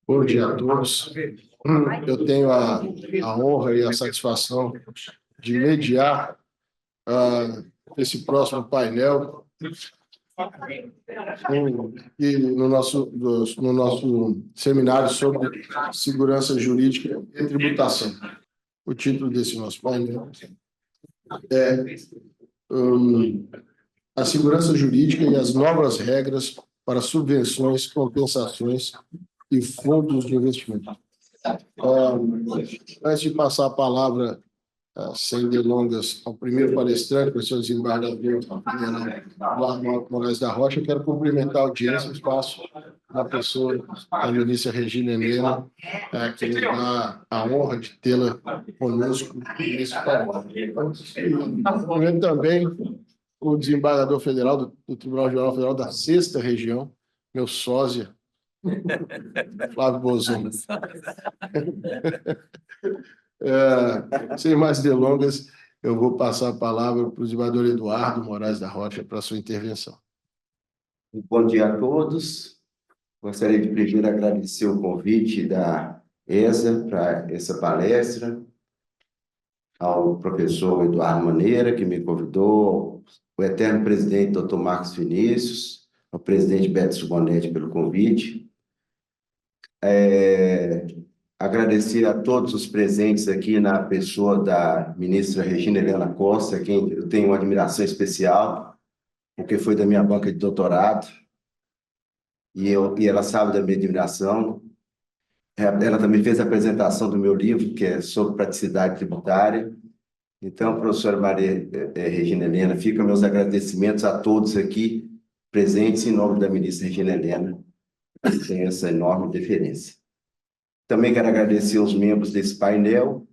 Bom dia a todos. Eu tenho a honra e a satisfação de mediar esse próximo painel no nosso seminário sobre segurança jurídica e tributação. O título desse nosso painel é a segurança jurídica e as novas regras para subvenções, compensações e fundos de investimento. Antes de passar a palavra, sem delongas, ao primeiro palestrante, o professor desembargador Eduardo Moraes da Rocha, eu quero cumprimentar a audiência, o espaço da pessoa, a ministra Regina Helena, que nos dá a honra de tê-la conosco nesse painel. Cumprimento também o desembargador federal do Tribunal Geral Federal da 6ª Região, meu sósia, Flávio Bozon. Sem mais delongas, eu vou passar a palavra para o desembargador Eduardo Moraes da Rocha para a sua intervenção. Bom dia a todos. Gostaria de primeiro agradecer o convite da ESA para essa palestra, ao professor Eduardo Maneira, que me convidou, o eterno presidente Dr. Marcos Vinícius, ao presidente Beto Subonetti pelo convite. Agradecer a todos os presentes aqui na pessoa da ministra Regina Helena Costa, a quem eu tenho uma admiração especial, porque foi da minha banca de doutorado, e ela sabe da minha admiração. Ela também fez a apresentação do meu livro, que é sobre praticidade tributária. Então, professora Maria Regina Helena, ficam meus agradecimentos a todos aqui presentes em nome da ministra Regina Helena, que tem essa enorme deferência. Também quero agradecer aos membros desse painel,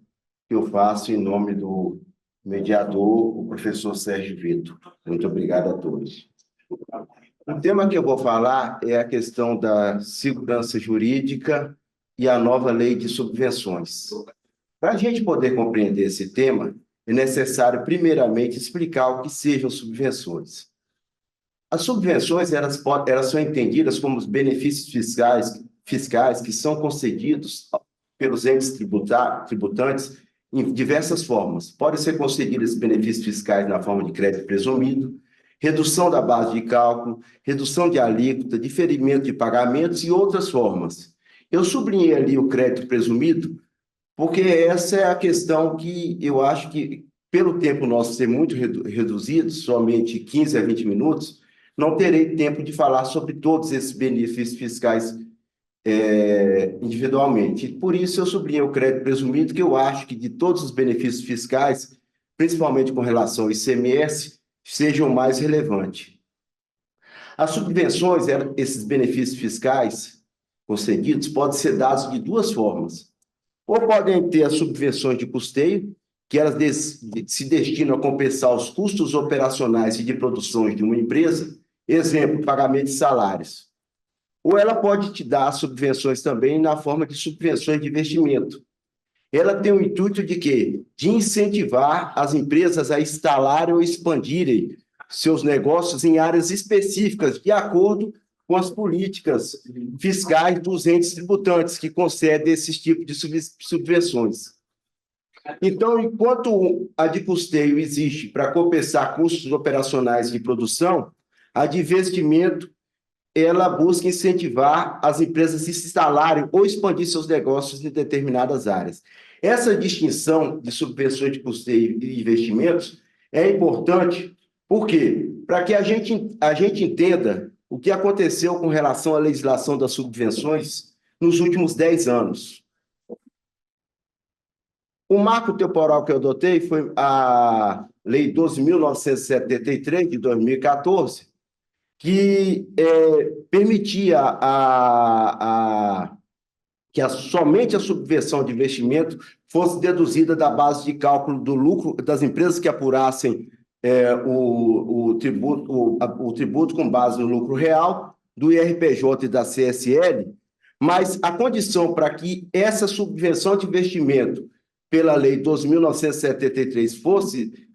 que eu faço em nome do mediador, o professor Sérgio Vitor. Muito obrigado a todos. O tema que eu vou falar é a questão da segurança jurídica e a nova lei de subvenções. Para a gente poder compreender esse tema, é necessário, primeiramente, explicar o que sejam subvenções. As subvenções elas são entendidas como os benefícios fiscais que são concedidos pelos entes tributantes em diversas formas. Podem ser concedidos benefícios fiscais na forma de crédito presumido, redução da base de cálculo, redução de alíquota, diferimento de pagamentos e outras formas. Eu sublinhei ali o crédito presumido, porque essa é a questão que eu acho que, pelo tempo nosso ser muito reduzido, somente 15 a 20 minutos, não terei tempo de falar sobre todos esses benefícios fiscais individualmente. Por isso, eu sublinhei o crédito presumido, que eu acho que de todos os benefícios fiscais, principalmente com relação ao ICMS, seja o mais relevante. As subvenções, esses benefícios fiscais concedidos, podem ser dados de duas formas. Ou podem ter as subvenções de custeio, que elas se destinam a compensar os custos operacionais e de produções de uma empresa, exemplo, pagamento de salários. Ou ela pode te dar subvenções também na forma de subvenções de investimento. Ela tem o intuito de quê? De incentivar as empresas a instalarem ou expandirem seus negócios em áreas específicas, de acordo com as políticas fiscais dos entes tributantes que concedem esses tipos de subvenções. Então, enquanto a de custeio existe para compensar custos operacionais de produção, a de investimento, ela busca incentivar as empresas a se instalarem ou expandir seus negócios em determinadas áreas. Essa distinção de subvenções de custeio e investimentos é importante, por quê? Para que a gente entenda o que aconteceu com relação à legislação das subvenções nos últimos 10 anos. O marco temporal que eu adotei foi a Lei 12.973, de 2014, que permitia que somente a subvenção de investimento fosse deduzida da base de cálculo do lucro das empresas que apurassem o tributo com base no lucro real, do IRPJ e da CSL, mas a condição para que essa subvenção de investimento pela Lei 12.973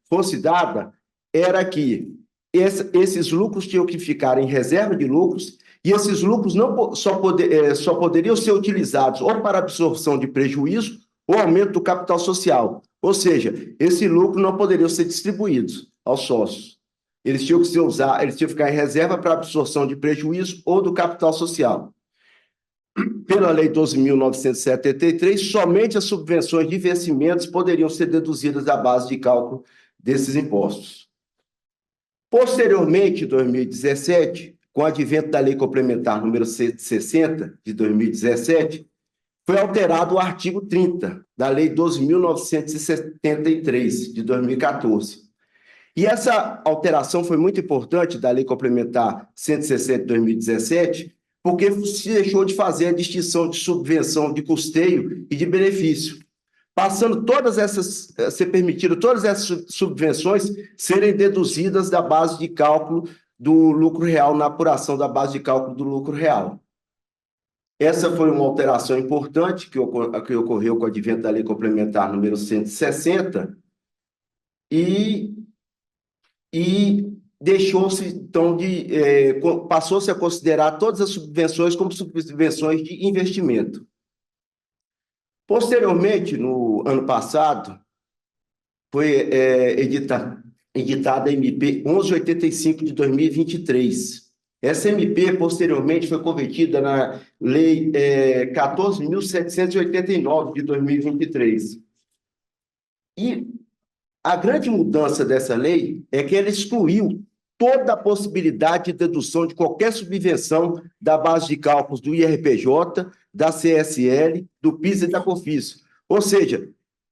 fosse dada era que esses lucros tinham que ficar em reserva de lucros e esses lucros só poderiam ser utilizados ou para absorção de prejuízo ou aumento do capital social. Ou seja, esse lucro não poderia ser distribuído aos sócios. Eles tinham que ficar em reserva para absorção de prejuízo ou do capital social. Pela Lei 12.973, somente as subvenções de investimentos poderiam ser deduzidas da base de cálculo desses impostos. Posteriormente, em 2017, com o advento da Lei Complementar número 160, de 2017, foi alterado o artigo 30 da Lei 12.973, de 2014. E essa alteração foi muito importante da Lei Complementar 160 de 2017, porque se deixou de fazer a distinção de subvenção de custeio e de benefício, passando ser permitido todas essas subvenções serem deduzidas da base de cálculo do lucro real, na apuração da base de cálculo do lucro real. Essa foi uma alteração importante que ocorreu com o advento da Lei Complementar número 160 e deixou-se, então, passou-se a considerar todas as subvenções como subvenções de investimento. Posteriormente, no ano passado, foi editada a MP 1185 de 2023. Essa MP, posteriormente, foi convertida na Lei 14.789 de 2023. E a grande mudança dessa lei é que ela excluiu toda a possibilidade de dedução de qualquer subvenção da base de cálculos do IRPJ, da CSL, do PIS e da COFINS. Ou seja,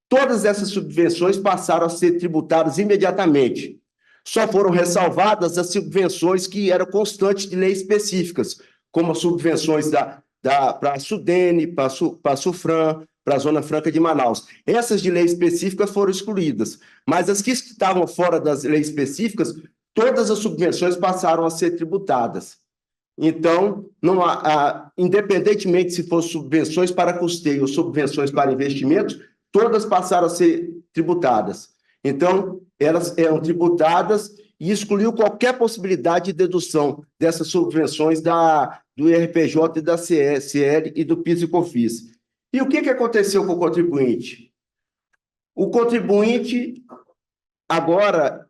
todas essas subvenções passaram a ser tributadas imediatamente. Só foram ressalvadas as subvenções que eram constantes de leis específicas, como as subvenções para a Sudene, para a Sufran, para a Zona Franca de Manaus. Essas de lei específica foram excluídas, mas as que estavam fora das leis específicas, todas as subvenções passaram a ser tributadas. Então, independentemente se fossem subvenções para custeio ou subvenções para investimentos, todas passaram a ser tributadas. Então, elas eram tributadas e excluiu qualquer possibilidade de dedução dessas subvenções do IRPJ e da CSL e do PIS e COFINS. E o que aconteceu com o contribuinte? O contribuinte, agora,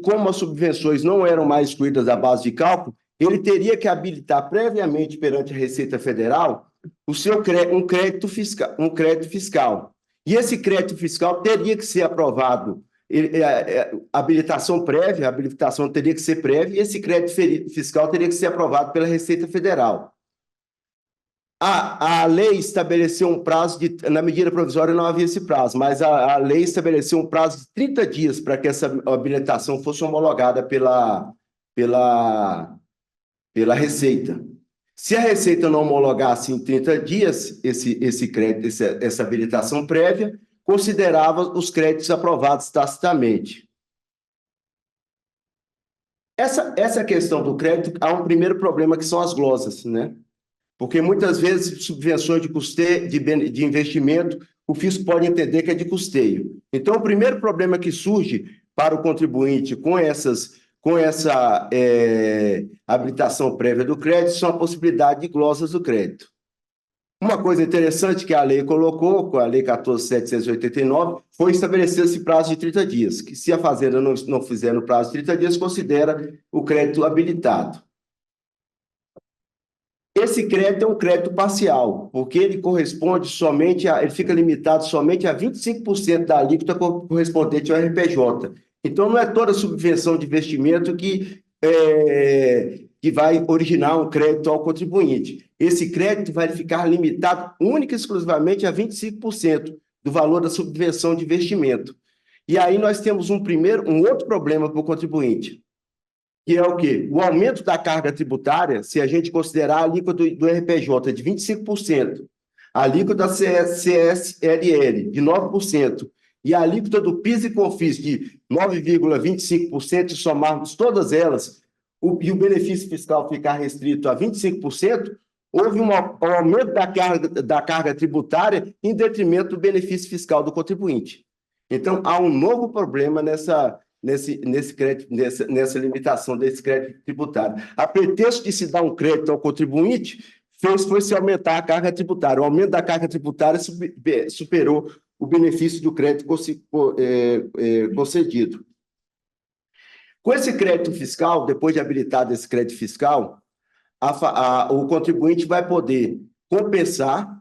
como as subvenções não eram mais excluídas da base de cálculo, ele teria que habilitar previamente perante a Receita Federal um crédito fiscal. E esse crédito fiscal teria que ser aprovado, a habilitação teria que ser prévia, e esse crédito fiscal teria que ser aprovado pela Receita Federal. A lei estabeleceu um prazo na medida provisória não havia esse prazo, mas a lei estabeleceu um prazo de 30 dias para que essa habilitação fosse homologada pela Receita. Se a Receita não homologasse em 30 dias esse crédito, essa habilitação prévia, considerava os créditos aprovados tacitamente. Essa questão do crédito, há um primeiro problema que são as glosas, né? Porque muitas vezes subvenções de custeio, de investimento, o fisco pode entender que é de custeio. Então, o primeiro problema que surge para o contribuinte com essa habilitação prévia do crédito são a possibilidade de glosas do crédito. Uma coisa interessante que a lei colocou, com a Lei 14.789, foi estabelecer esse prazo de 30 dias, que se a Fazenda não fizer no prazo de 30 dias, considera o crédito habilitado. Esse crédito é um crédito parcial, porque ele corresponde ele fica limitado somente a 25% da alíquota correspondente ao RPJ. Então, não é toda subvenção de investimento que vai originar um crédito ao contribuinte. Esse crédito vai ficar limitado única e exclusivamente a 25% do valor da subvenção de investimento. E aí nós temos um outro problema para o contribuinte, que é o quê? O aumento da carga tributária, se a gente considerar a alíquota do RPJ de 25%, a alíquota da CSLL de 9%, e a alíquota do PIS e COFINS de 9,25%, e somarmos todas elas, e o benefício fiscal ficar restrito a 25%, houve um aumento da carga tributária em detrimento do benefício fiscal do contribuinte. Então, há um novo problema nessa limitação desse crédito tributário. A pretexto de se dar um crédito ao contribuinte, foi se aumentar a carga tributária. O aumento da carga tributária superou o benefício do crédito concedido. Com esse crédito fiscal, depois de habilitado esse crédito fiscal, o contribuinte vai poder compensar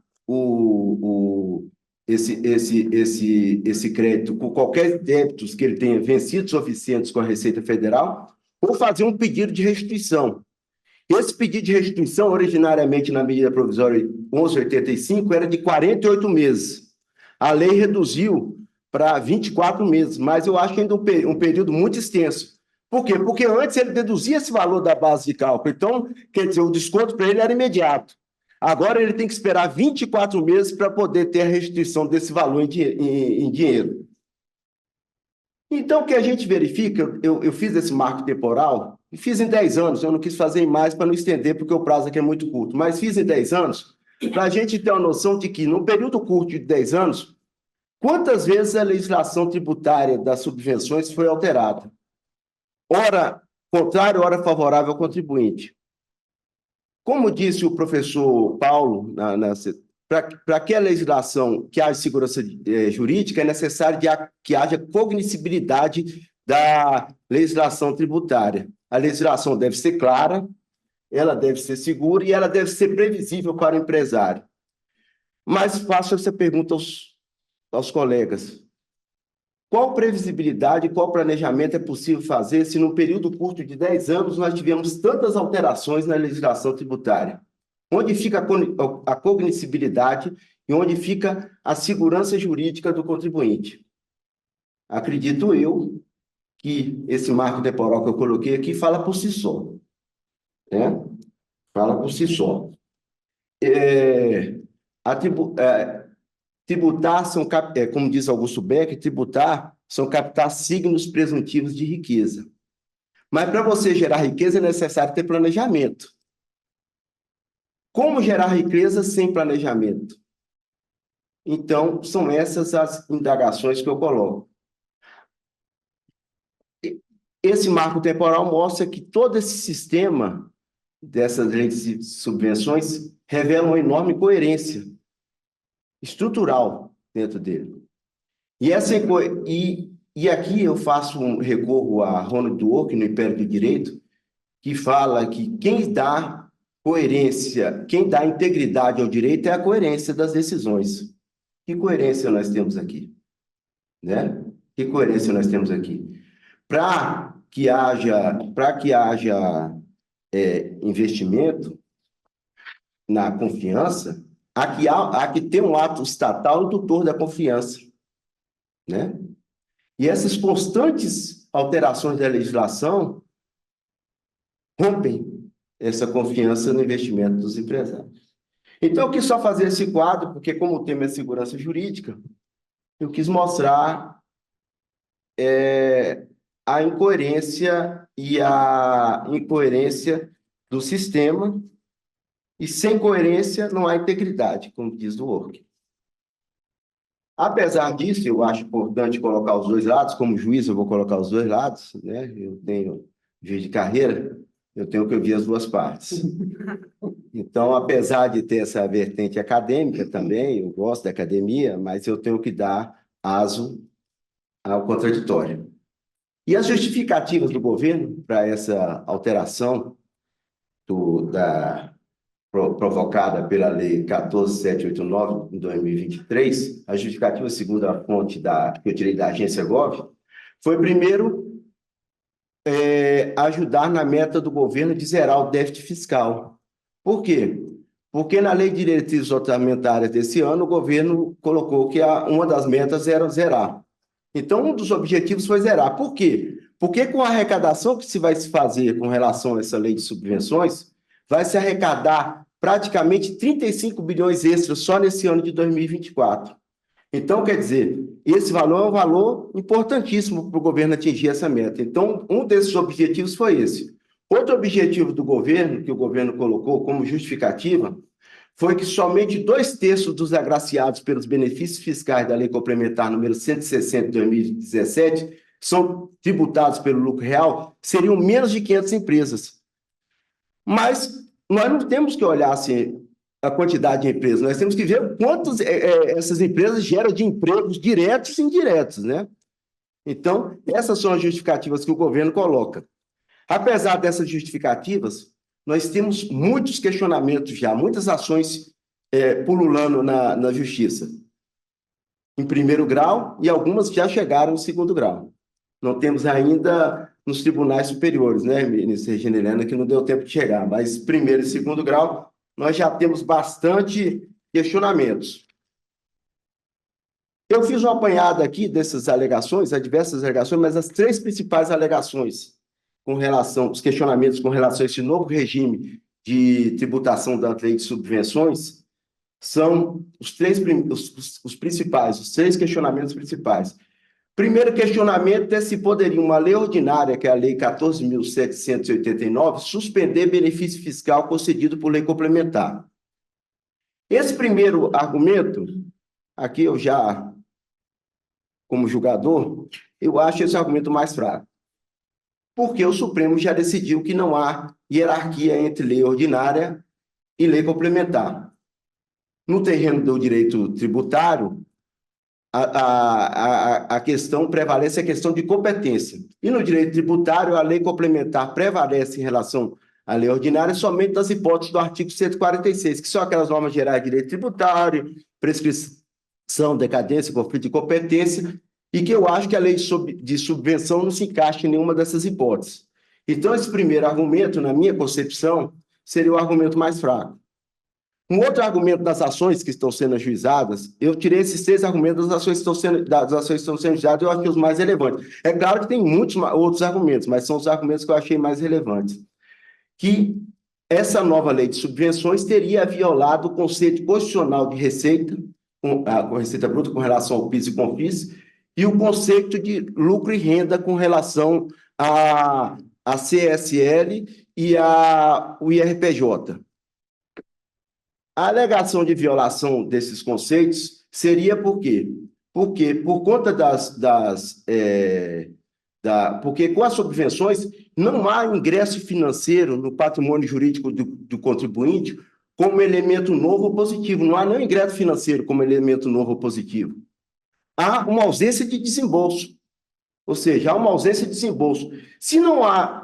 esse crédito com qualquer débitos que ele tenha vencidos suficientes com a Receita Federal, ou fazer um pedido de restituição. Esse pedido de restituição, originariamente na medida provisória 1185, era de 48 meses. A lei reduziu para 24 meses, mas eu acho ainda um período muito extenso. Por quê? Porque antes ele deduzia esse valor da base de cálculo, então, quer dizer, o desconto para ele era imediato. Agora ele tem que esperar 24 meses para poder ter a restituição desse valor em dinheiro. Então, o que a gente verifica, eu fiz esse marco temporal, e fiz em 10 anos, eu não quis fazer em mais para não estender, porque o prazo aqui é muito curto, mas fiz em 10 anos, para a gente ter uma noção de que, num período curto de 10 anos, quantas vezes a legislação tributária das subvenções foi alterada? Ora contrário, ora favorável ao contribuinte. Como disse o professor Paulo, para que a legislação que haja segurança jurídica, é necessário que haja cognoscibilidade da legislação tributária. A legislação deve ser clara, ela deve ser segura e ela deve ser previsível para o empresário. Mas faço essa pergunta aos colegas. Qual previsibilidade, qual planejamento é possível fazer se, num período curto de 10 anos, nós tivemos tantas alterações na legislação tributária? Onde fica a cognoscibilidade e onde fica a segurança jurídica do contribuinte? Acredito eu que esse marco temporal que eu coloquei aqui fala por si só. Né? Fala por si só. Tributar como diz Augusto Beck, tributar são captar signos presuntivos de riqueza. Mas para você gerar riqueza é necessário ter planejamento. Como gerar riqueza sem planejamento? Então, são essas as indagações que eu coloco. Esse marco temporal mostra que todo esse sistema dessas leis de subvenções revela uma enorme coerência estrutural dentro dele. E aqui eu faço um recorro a Ronald Dworkin, no Império do Direito, que fala que quem dá coerência, quem dá integridade ao direito é a coerência das decisões. Que coerência nós temos aqui? Né? Que coerência nós temos aqui? Para que haja investimento na confiança, há que ter um ato estatal indutor da confiança, né? E essas constantes alterações da legislação rompem essa confiança no investimento dos empresários. Então, eu quis só fazer esse quadro, porque como o tema é segurança jurídica, eu quis mostrar a incoerência do sistema. E sem coerência não há integridade, como diz Dworkin. Apesar disso, eu acho importante colocar os dois lados, como juiz eu vou colocar os dois lados, né? Eu tenho juiz de carreira, eu tenho que ouvir as duas partes. Então, apesar de ter essa vertente acadêmica também, eu gosto da academia, mas eu tenho que dar aso ao contraditório. E as justificativas do governo para essa alteração provocada pela Lei 14.789, em 2023, a justificativa, segundo a fonte que eu tirei da agência Gov, foi, primeiro, ajudar na meta do governo de zerar o déficit fiscal. Por quê? Porque na Lei de Diretrizes Orçamentárias desse ano, o governo colocou que uma das metas era zerar. Então, um dos objetivos foi zerar. Por quê? Porque com a arrecadação que se vai se fazer com relação a essa lei de subvenções, vai se arrecadar praticamente 35 bilhões extras só nesse ano de 2024. Então, quer dizer, esse valor é um valor importantíssimo para o governo atingir essa meta. Então, um desses objetivos foi esse. Outro objetivo do governo, que o governo colocou como justificativa, foi que somente 2/3 dos agraciados pelos benefícios fiscais da Lei Complementar número 160 de 2017 são tributados pelo lucro real, seriam menos de 500 empresas. Mas nós não temos que olhar assim, a quantidade de empresas, nós temos que ver quantas essas empresas geram de empregos diretos e indiretos, né? Então, essas são as justificativas que o governo coloca. Apesar dessas justificativas, nós temos muitos questionamentos já, muitas ações pululando na justiça, em primeiro grau, e algumas já chegaram em segundo grau. Não temos ainda nos tribunais superiores, né, ministra Regina Helena, que não deu tempo de chegar, mas primeiro e segundo grau, nós já temos bastante questionamentos. Eu fiz uma apanhada aqui dessas alegações, há diversas alegações, mas as três principais alegações com relação, os questionamentos com relação a esse novo regime de tributação da lei de subvenções, são os três questionamentos principais. Primeiro questionamento é se poderia uma lei ordinária, que é a Lei 14.789, suspender benefício fiscal concedido por lei complementar. Esse primeiro argumento, aqui eu já, como julgador, eu acho esse argumento mais fraco, porque o Supremo já decidiu que não há hierarquia entre lei ordinária e lei complementar. No terreno do direito tributário, a questão prevalece a questão de competência. E no direito tributário, a lei complementar prevalece em relação à lei ordinária somente nas hipóteses do artigo 146, que são aquelas normas gerais de direito tributário, prescrição, decadência, conflito de competência, e que eu acho que a lei de subvenção não se encaixa em nenhuma dessas hipóteses. Então, esse primeiro argumento, na minha concepção, seria o argumento mais fraco. Um outro argumento das ações que estão sendo ajuizadas, eu tirei esses três argumentos das ações que estão sendo ajuizadas, eu achei os mais relevantes. É claro que tem muitos outros argumentos, mas são os argumentos que eu achei mais relevantes. Que essa nova lei de subvenções teria violado o conceito constitucional de receita, com receita bruta com relação ao PIS e COFINS, e o conceito de lucro e renda com relação à CSL e ao IRPJ. A alegação de violação desses conceitos seria por quê? Porque por conta porque com as subvenções não há ingresso financeiro no patrimônio jurídico do contribuinte como elemento novo ou positivo. Não há nem ingresso financeiro como elemento novo ou positivo. Há uma ausência de desembolso. Ou seja, há uma ausência de desembolso. Se não há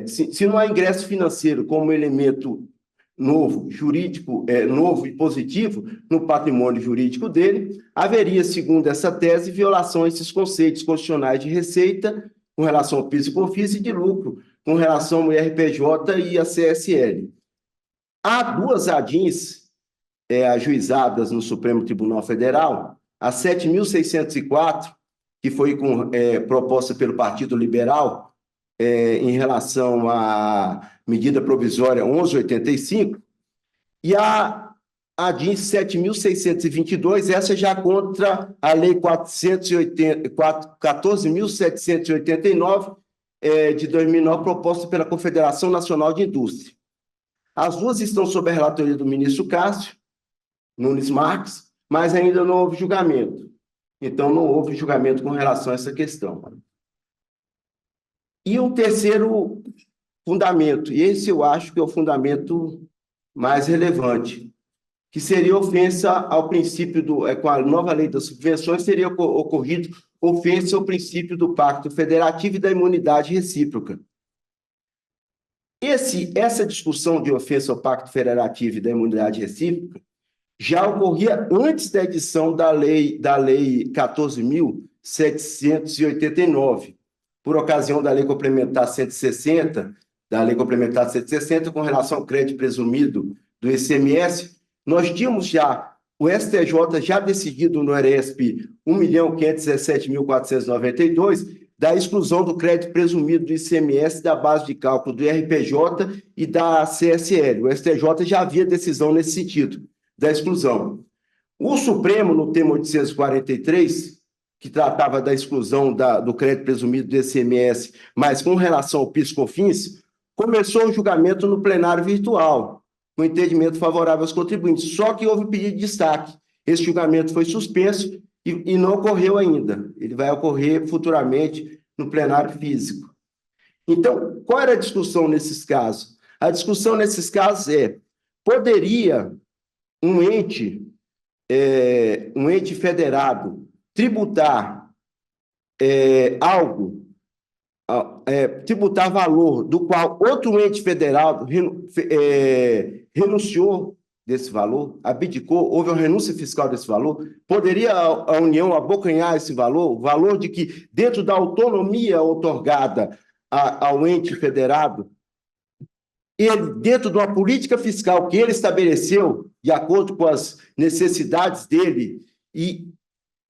se não há ingresso financeiro como elemento novo, jurídico, novo e positivo no patrimônio jurídico dele, haveria, segundo essa tese, violação a esses conceitos constitucionais de receita com relação ao PIS e COFINS e de lucro com relação ao IRPJ e à CSL. Há duas ADINs ajuizadas no Supremo Tribunal Federal, a 7.604, que foi proposta pelo Partido Liberal, em relação à medida provisória 1185, e a DIN 7.622, essa já contra a Lei 14.789 de 2009, proposta pela Confederação Nacional de Indústria. As duas estão sob a relatoria do ministro Cássio Nunes Marques, mas ainda não houve julgamento. Então, não houve julgamento com relação a essa questão. E o terceiro fundamento, e esse eu acho que é o fundamento mais relevante, que seria ofensa ao princípio com a nova lei das subvenções, teria ocorrido ofensa ao princípio do Pacto Federativo e da imunidade recíproca. Essa discussão de ofensa ao Pacto Federativo e da imunidade recíproca já ocorria antes da edição da lei 14.789, por ocasião da Lei Complementar 160, com relação ao crédito presumido do ICMS, nós tínhamos já o STJ já decidido no ERESP 1.517.492 da exclusão do crédito presumido do ICMS da base de cálculo do IRPJ e da CSL. O STJ já havia decisão nesse sentido, da exclusão. O Supremo, no tema 843, que tratava da exclusão do crédito presumido do ICMS, mas com relação ao PIS/COFINS, começou o julgamento no plenário virtual, com entendimento favorável aos contribuintes. Só que houve pedido de destaque. Esse julgamento foi suspenso e não ocorreu ainda. Ele vai ocorrer futuramente no plenário físico. Então, qual era a discussão nesses casos? A discussão nesses casos poderia um ente federado tributar algo, tributar valor do qual outro ente federado renunciou desse valor, abdicou, houve uma renúncia fiscal desse valor? Poderia a União abocanhar esse valor? O valor de que, dentro da autonomia outorgada ao ente federado, ele, dentro de uma política fiscal que ele estabeleceu, de acordo com as necessidades dele e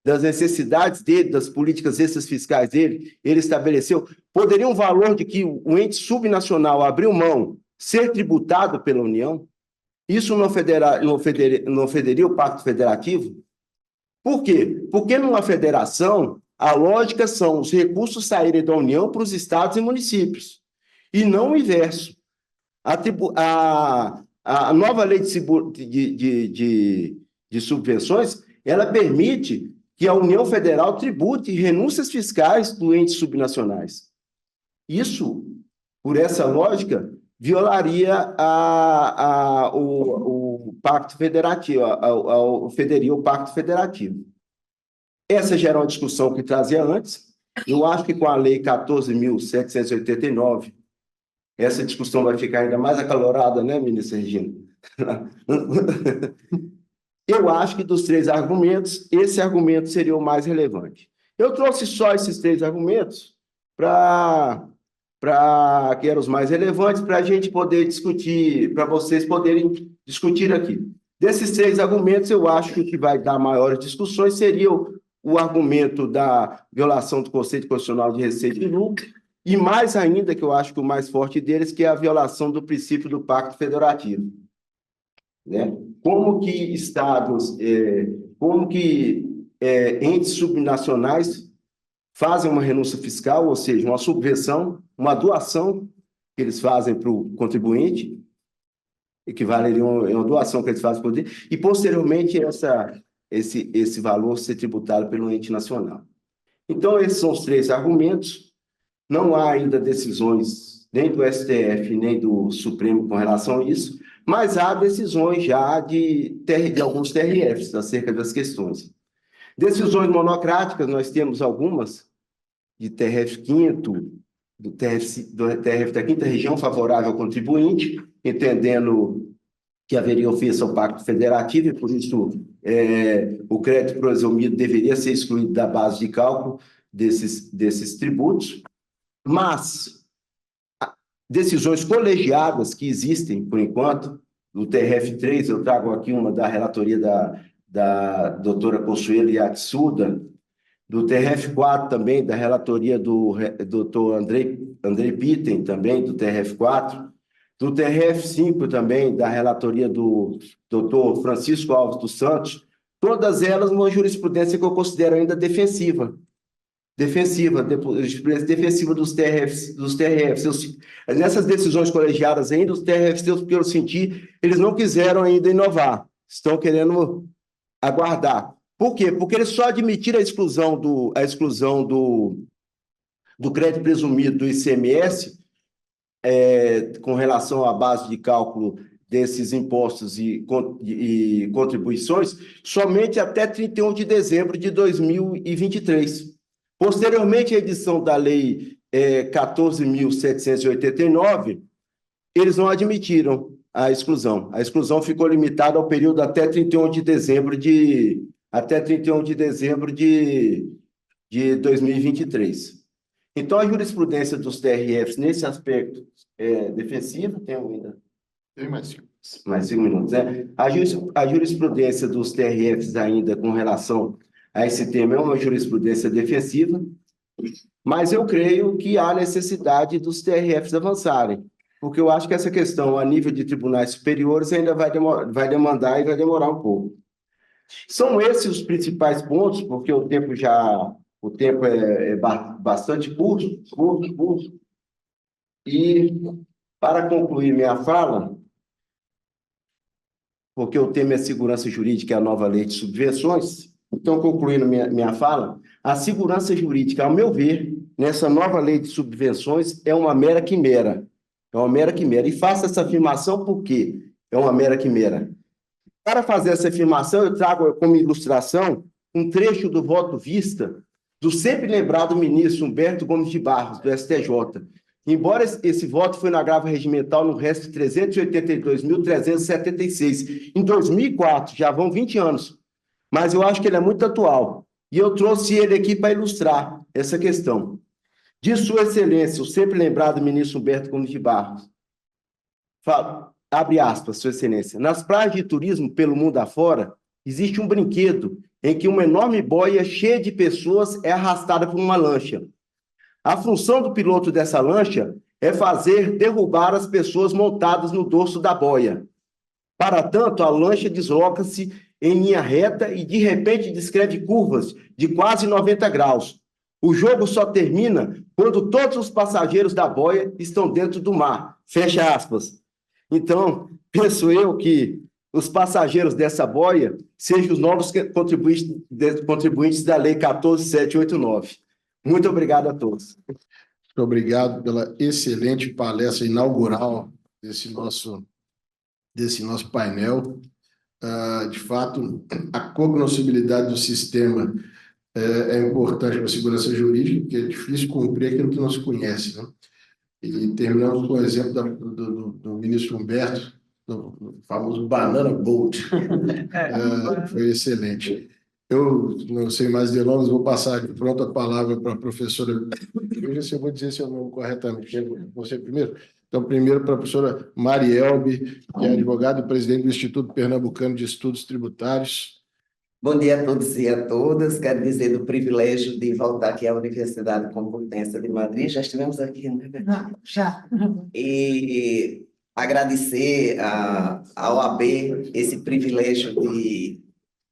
das necessidades dele, das políticas extras fiscais dele, ele estabeleceu, poderia um valor de que o ente subnacional abriu mão ser tributado pela União? Isso não federia o Pacto Federativo? Por quê? Porque numa federação, a lógica são os recursos saírem da União para os estados e municípios, e não o inverso. A nova lei de subvenções, ela permite que a União Federal tribute renúncias fiscais dos entes subnacionais. Isso, por essa lógica, violaria o Pacto Federativo, feriria o Pacto Federativo. Essa já era uma discussão que trazia antes. Eu acho que com a Lei 14.789, essa discussão vai ficar ainda mais acalorada, né, ministra Regina? Eu acho que dos três argumentos, esse argumento seria o mais relevante. Eu trouxe só esses três argumentos que eram os mais relevantes, para a gente poder discutir, para vocês poderem discutir aqui. Desses três argumentos, eu acho que o que vai dar maiores discussões seria o argumento da violação do conceito constitucional de receita e lucro, e mais ainda, que eu acho que o mais forte deles, que é a violação do princípio do Pacto Federativo. Né? Como que estados, entes subnacionais fazem uma renúncia fiscal, ou seja, uma subvenção, uma doação que eles fazem para o contribuinte, equivaleria a uma doação que eles fazem para o contribuinte, e, posteriormente, esse valor ser tributado pelo ente nacional. Então, esses são os três argumentos. Não há ainda decisões nem do STF, nem do Supremo com relação a isso, mas há decisões já de alguns TRFs acerca das questões. Decisões monocráticas, nós temos algumas, de TRF 5º, do TRF da 5ª Região favorável ao contribuinte, entendendo que haveria ofensa ao Pacto Federativo, e por isso o crédito presumido deveria ser excluído da base de cálculo desses tributos, mas decisões colegiadas que existem, por enquanto, no TRF3, eu trago aqui uma da relatoria da doutora Consuelo Yatsuda, do TRF4 também, da relatoria do doutor Andrei Pitten, também, do TRF4, do TRF5 também, da relatoria do doutor Francisco Alves dos Santos, todas elas uma jurisprudência que eu considero ainda defensiva dos TRFs. Nessas decisões colegiadas ainda, os TRFs, pelo que eu senti, eles não quiseram ainda inovar, estão querendo aguardar. Por quê? Porque eles só admitiram a exclusão do crédito presumido do ICMS com relação à base de cálculo desses impostos e contribuições somente até 31 de dezembro de 2023. Posteriormente, a edição da Lei 14.789, eles não admitiram a exclusão. A exclusão ficou limitada ao período até 31 de dezembro de 2023. Então, a jurisprudência dos TRFs, nesse aspecto, é defensiva. Tem ainda? Tem mais 5. Mais 5 minutos, né? A jurisprudência dos TRFs ainda com relação a esse tema é uma jurisprudência defensiva, mas eu creio que há necessidade dos TRFs avançarem, porque eu acho que essa questão, a nível de tribunais superiores, ainda vai demandar e vai demorar um pouco. São esses os principais pontos, porque o tempo é bastante curto, e para concluir minha fala, porque o tema é segurança jurídica e a nova lei de subvenções, Então, concluindo minha fala, a segurança jurídica, ao meu ver, nessa nova lei de subvenções, é uma mera quimera. É uma mera quimera. E faço essa afirmação porque é uma mera quimera. Para fazer essa afirmação, eu trago como ilustração um trecho do voto vista do sempre lembrado ministro Humberto Gomes de Barros, do STJ. Embora esse voto foi no agravo regimental no resto de 382.376, em 2004, já vão 20 anos, mas eu acho que ele é muito atual. E eu trouxe ele aqui para ilustrar essa questão. De Sua Excelência, o sempre lembrado ministro Humberto Gomes de Barros, fala, abre aspas, Sua Excelência, nas praias de turismo pelo mundo afora, existe um brinquedo em que uma enorme boia cheia de pessoas é arrastada por uma lancha. A função do piloto dessa lancha é fazer derrubar as pessoas montadas no dorso da boia. Para tanto, a lancha desloca-se em linha reta e, de repente, descreve curvas de quase 90 graus. O jogo só termina quando todos os passageiros da boia estão dentro do mar. Fecha aspas. Então, penso eu que os passageiros dessa boia sejam os novos contribuintes da Lei 14.789. Muito obrigado a todos. Muito obrigado pela excelente palestra inaugural desse nosso painel. De fato, a cognoscibilidade do sistema é importante para a segurança jurídica, porque é difícil cumprir aquilo que não se conhece, né? E terminamos com o exemplo do ministro Humberto, do famoso Banana Boat. Foi excelente. Eu não sei mais delongas, vou passar de pronto a palavra para a professora. Veja se eu vou dizer seu nome corretamente. Você primeiro? Então, primeiro para a professora Marielbe, que é advogada e presidente do Instituto Pernambucano de Estudos Tributários. Bom dia a todos e a todas. Quero dizer do privilégio de voltar aqui à Universidade Complutense de Madrid. Já estivemos aqui, não é verdade? Já. E agradecer à OAB esse privilégio de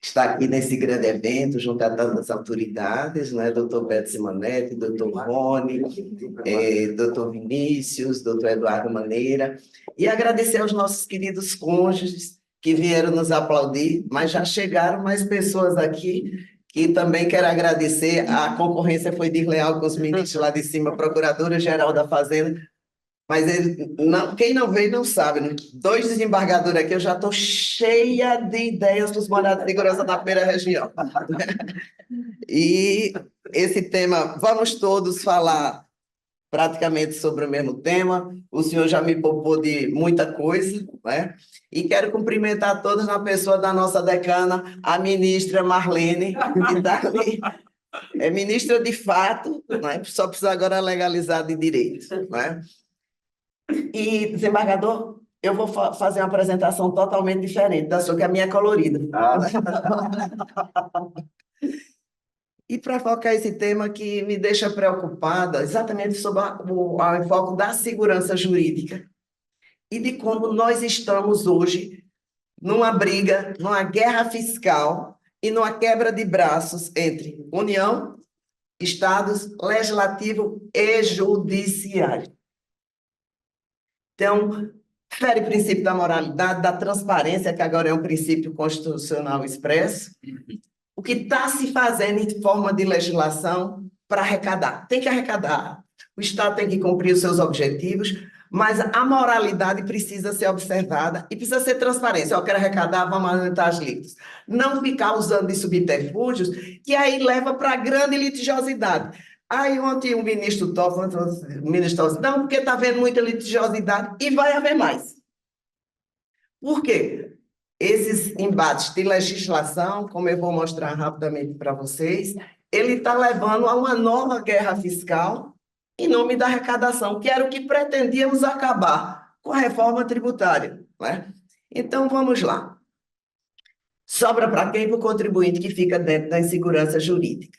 estar aqui nesse grande evento, junto a tantas autoridades, né? Doutor Beto Simonetti, doutor Rony, doutor Vinícius, doutor Eduardo Maneira, e agradecer aos nossos queridos cônjuges que vieram nos aplaudir, mas já chegaram mais pessoas aqui que também quero agradecer. A concorrência foi desleal com os ministros lá de cima, Procuradora-Geral da Fazenda, mas quem não veio não sabe, né? 2 desembargadores aqui, eu já estou cheia de ideias para os mandados de segurança da primeira região. E esse tema, vamos todos falar praticamente sobre o mesmo tema. O senhor já me poupou de muita coisa, né? E quero cumprimentar todos na pessoa da nossa decana, a ministra Marlene, que está ali. É ministra de fato, né? Só precisa agora legalizar de direito, né? E, desembargador, eu vou fazer uma apresentação totalmente diferente da sua, que a minha é colorida. E para focar esse tema que me deixa preocupada, exatamente sobre o enfoque da segurança jurídica e de como nós estamos hoje numa briga, numa guerra fiscal e numa quebra de braços entre União, Estados, Legislativo e Judiciário. Então, fere o princípio da moralidade, da transparência, que agora é um princípio constitucional expresso. O que está se fazendo em forma de legislação para arrecadar? Tem que arrecadar. O Estado tem que cumprir os seus objetivos, mas a moralidade precisa ser observada e precisa ser transparência. Eu quero arrecadar, vamos aumentar as litas. Não ficar usando de subterfúgios, que aí leva para a grande litigiosidade. Aí ontem o ministro Toffoli, não, porque está havendo muita litigiosidade e vai haver mais. Por quê? Esses embates de legislação, como eu vou mostrar rapidamente para vocês, ele está levando a uma nova guerra fiscal em nome da arrecadação, que era o que pretendíamos acabar com a reforma tributária, né? Então, vamos lá. Sobra para quem? Para o contribuinte que fica dentro da insegurança jurídica.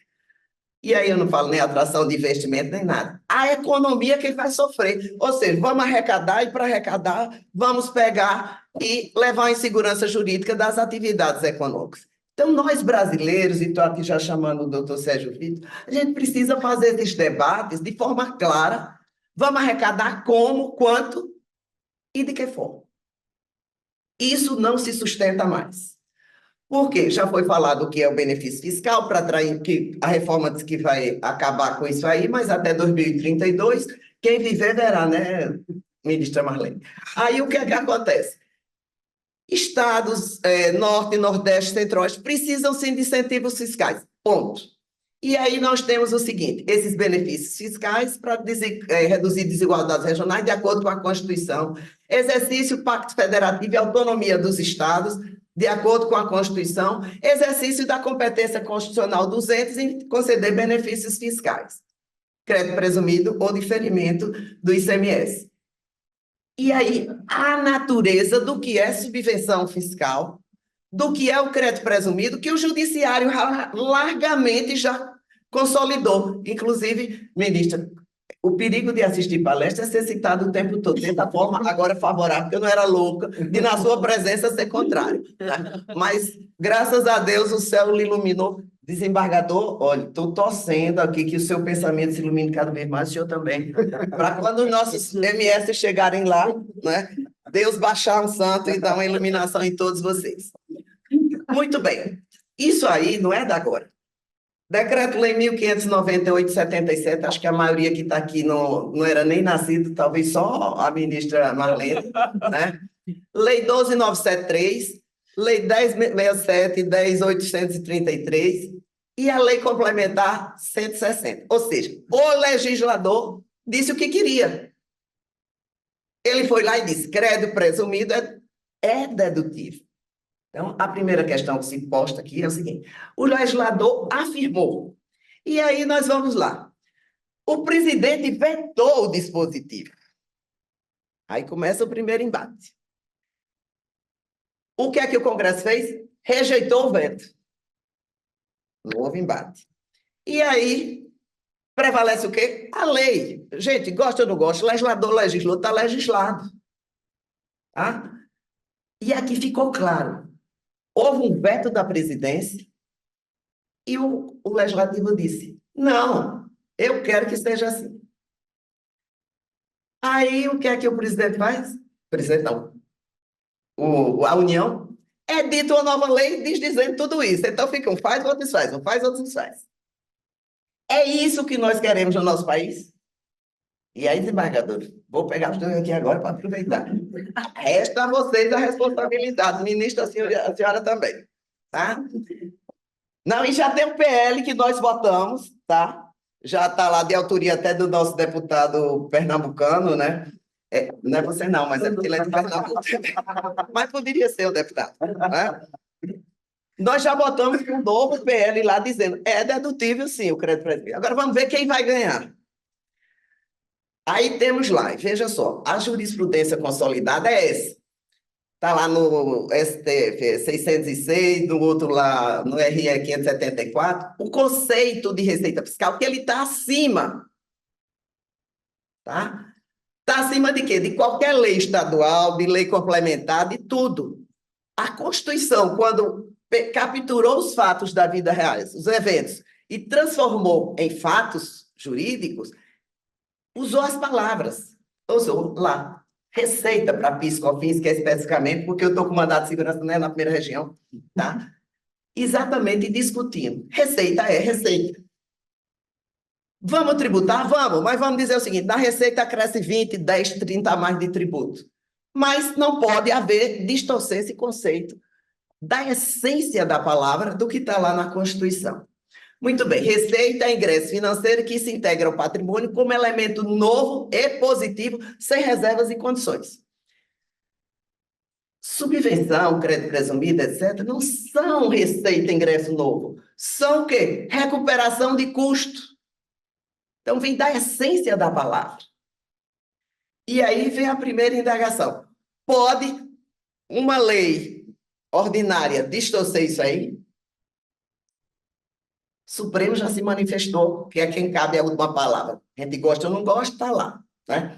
E aí eu não falo nem atração de investimento, nem nada. A economia que vai sofrer. Ou seja, vamos arrecadar e para arrecadar, vamos pegar e levar a insegurança jurídica das atividades econômicas. Então, nós brasileiros, e estou aqui já chamando o doutor Sérgio Vitor, a gente precisa fazer esses debates de forma clara. Vamos arrecadar como, quanto e de que forma. Isso não se sustenta mais. Por quê? Já foi falado o que é o benefício fiscal, para atrair, que a reforma diz que vai acabar com isso aí, mas até 2032, quem viver verá, né, ministra Marlene? Aí o que é que acontece? Estados, Norte, Nordeste, Centro-Oeste, precisam sim de incentivos fiscais, ponto. E aí nós temos o seguinte, esses benefícios fiscais para reduzir desigualdades regionais de acordo com a Constituição, exercício, pacto federativo e autonomia dos estados, de acordo com a Constituição, exercício da competência constitucional dos entes em conceder benefícios fiscais, crédito presumido ou diferimento do ICMS. E aí, a natureza do que é subvenção fiscal, do que é o crédito presumido, que o judiciário largamente já consolidou. Inclusive, ministra, o perigo de assistir palestra é ser citado o tempo todo, dessa forma agora favorável, porque eu não era louca, de na sua presença ser contrário. Mas, graças a Deus, o céu lhe iluminou. Desembargador, olha, estou torcendo aqui que o seu pensamento se ilumine cada vez mais, o senhor também, para quando os nossos MS chegarem lá, né, Deus baixar um santo e dar uma iluminação em todos vocês. Muito bem, isso aí não é da agora. Decreto-Lei 1598/77, acho que a maioria que está aqui não era nem nascido, talvez só a ministra Marlene, né? Lei 12.973, Lei 10.67 e 10.833 e a Lei Complementar 160. Ou seja, o legislador disse o que queria. Ele foi lá e disse, crédito presumido é dedutível. Então, a primeira questão que se posta aqui é o seguinte, o legislador afirmou, e aí nós vamos lá, o presidente vetou o dispositivo. Aí começa o primeiro embate. O que é que o Congresso fez? Rejeitou o veto. Não houve embate. E aí, prevalece o quê? A lei. Gente, gosta ou não gosta, o legislador legislou, está legislado. Tá? E aqui ficou claro. Houve um veto da presidência e o legislativo disse, não, eu quero que seja assim. Aí, o que é que o presidente faz? O presidente não. A União edita uma nova lei dizendo tudo isso. Então, fica um faz, outro desfaz, um faz, outro desfaz. É isso que nós queremos no nosso país? E aí, desembargador, vou pegar os dois aqui agora para aproveitar. Resta a vocês a responsabilidade, ministro, a senhora também, tá? Não, e já tem um PL que nós votamos, tá? Já está lá de autoria até do nosso deputado pernambucano, né? Não é você não, mas é porque ele é de Pernambuco. Mas poderia ser o deputado, né? Nós já botamos um novo PL lá dizendo, é dedutível sim o crédito presumido. Agora vamos ver quem vai ganhar. Aí temos lá, e veja só, a jurisprudência consolidada é essa. Está lá no STF 606, no outro lá, no RE 574, o conceito de receita fiscal, que ele está acima. Tá? Está acima de quê? De qualquer lei estadual, de lei complementar, de tudo. A Constituição, quando capturou os fatos da vida real, os eventos, e transformou em fatos jurídicos, usou as palavras, usou lá, receita para PIS/COFINS, que é especificamente, porque eu estou com mandato de segurança, né, na primeira região, tá? Exatamente discutindo. Receita é receita. Vamos tributar? Vamos, mas vamos dizer o seguinte, na receita cresce 20, 10, 30 a mais de tributo. Mas não pode haver distorcer esse conceito da essência da palavra do que está lá na Constituição. Muito bem, receita é ingresso financeiro que se integra ao patrimônio como elemento novo e positivo, sem reservas e condições. Subvenção, crédito presumido, etc., não são receita e ingresso novo. São o quê? Recuperação de custo. Então, vem da essência da palavra. E aí vem a primeira indagação. Pode uma lei ordinária distorcer isso aí? O Supremo já se manifestou, que é quem cabe a última palavra. A gente gosta ou não gosta, está lá. Né?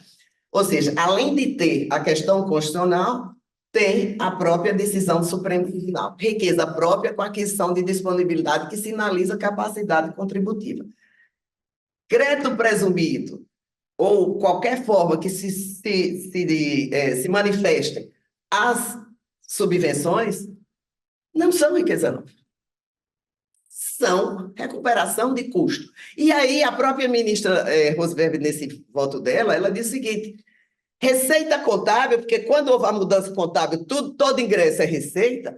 Ou seja, além de ter a questão constitucional, tem a própria decisão do Supremo Tribunal. Riqueza própria com aquisição de disponibilidade que sinaliza capacidade contributiva. Crédito presumido, ou qualquer forma que se manifestem as subvenções, Não são riqueza nova. São recuperação de custo. E aí a própria ministra Roosevelt, nesse voto dela, ela disse o seguinte: receita contábil, porque quando houve a mudança contábil, todo ingresso é receita.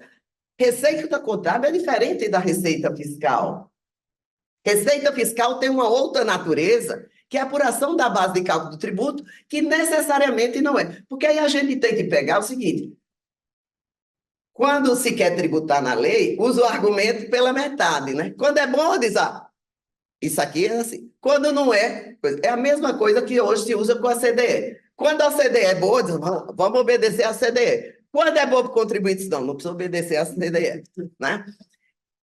Receita contábil é diferente da receita fiscal. Receita fiscal tem uma outra natureza, que é a apuração da base de cálculo do tributo, que necessariamente não é. Porque aí a gente tem que pegar o seguinte: quando se quer tributar na lei, usa o argumento pela metade, né? Quando é bom, diz, isso aqui é assim. Quando não é, é a mesma coisa que hoje se usa com a CDE. Quando a CDE é boa, diz, vamos obedecer à CDE. Quando é boa para o contribuinte, não precisa obedecer à CDE, né?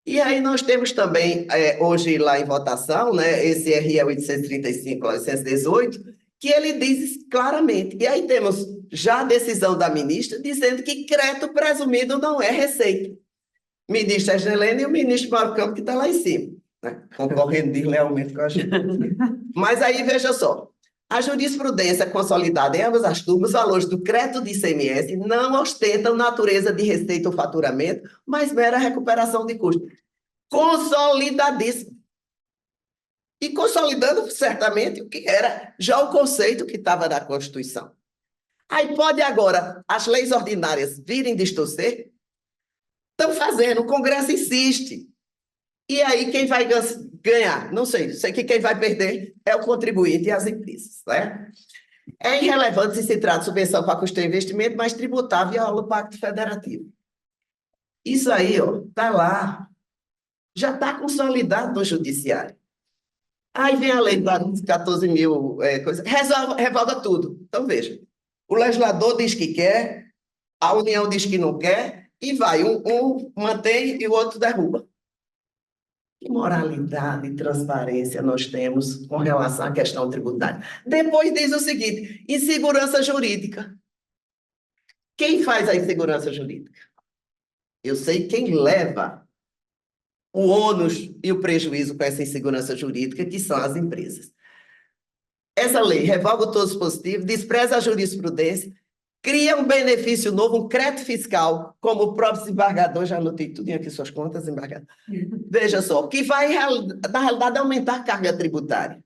E aí nós temos também, hoje lá em votação, né, esse RE 835, 818, que ele diz claramente. E aí temos já a decisão da ministra dizendo que crédito presumido não é receita. Ministra Helena e o ministro Mauro Campos, que está lá em cima, né, concorrendo deslealmente com a gente. Mas aí, veja só, a jurisprudência consolidada em ambas as turmas, os valores do crédito de ICMS não ostentam natureza de receita ou faturamento, mas mera recuperação de custo. Consolidadíssimo. E consolidando certamente o que era já o conceito que estava na Constituição. Aí pode agora as leis ordinárias virem distorcer? Estão fazendo, o Congresso insiste. E aí quem vai ganhar? Não sei que quem vai perder é o contribuinte e as empresas, né? É irrelevante se trata de subvenção para custeio e investimento, mas tributar viola o Pacto Federativo. Isso aí, está lá. Já está consolidado no judiciário. Aí vem a lei dos 14 mil coisas, revoga tudo. Então, veja, o legislador diz que quer, a União diz que não quer, e vai, um mantém e o outro derruba. Que moralidade e transparência nós temos com relação à questão tributária? Depois diz o seguinte: insegurança jurídica. Quem faz a insegurança jurídica? Eu sei quem leva o ônus e o prejuízo com essa insegurança jurídica, que são as empresas. Essa lei revoga todos os positivos, despreza a jurisprudência, cria um benefício novo, um crédito fiscal, como o próprio desembargador, já anotei tudo aqui suas contas, desembargador. Veja só, que vai, na realidade, aumentar a carga tributária.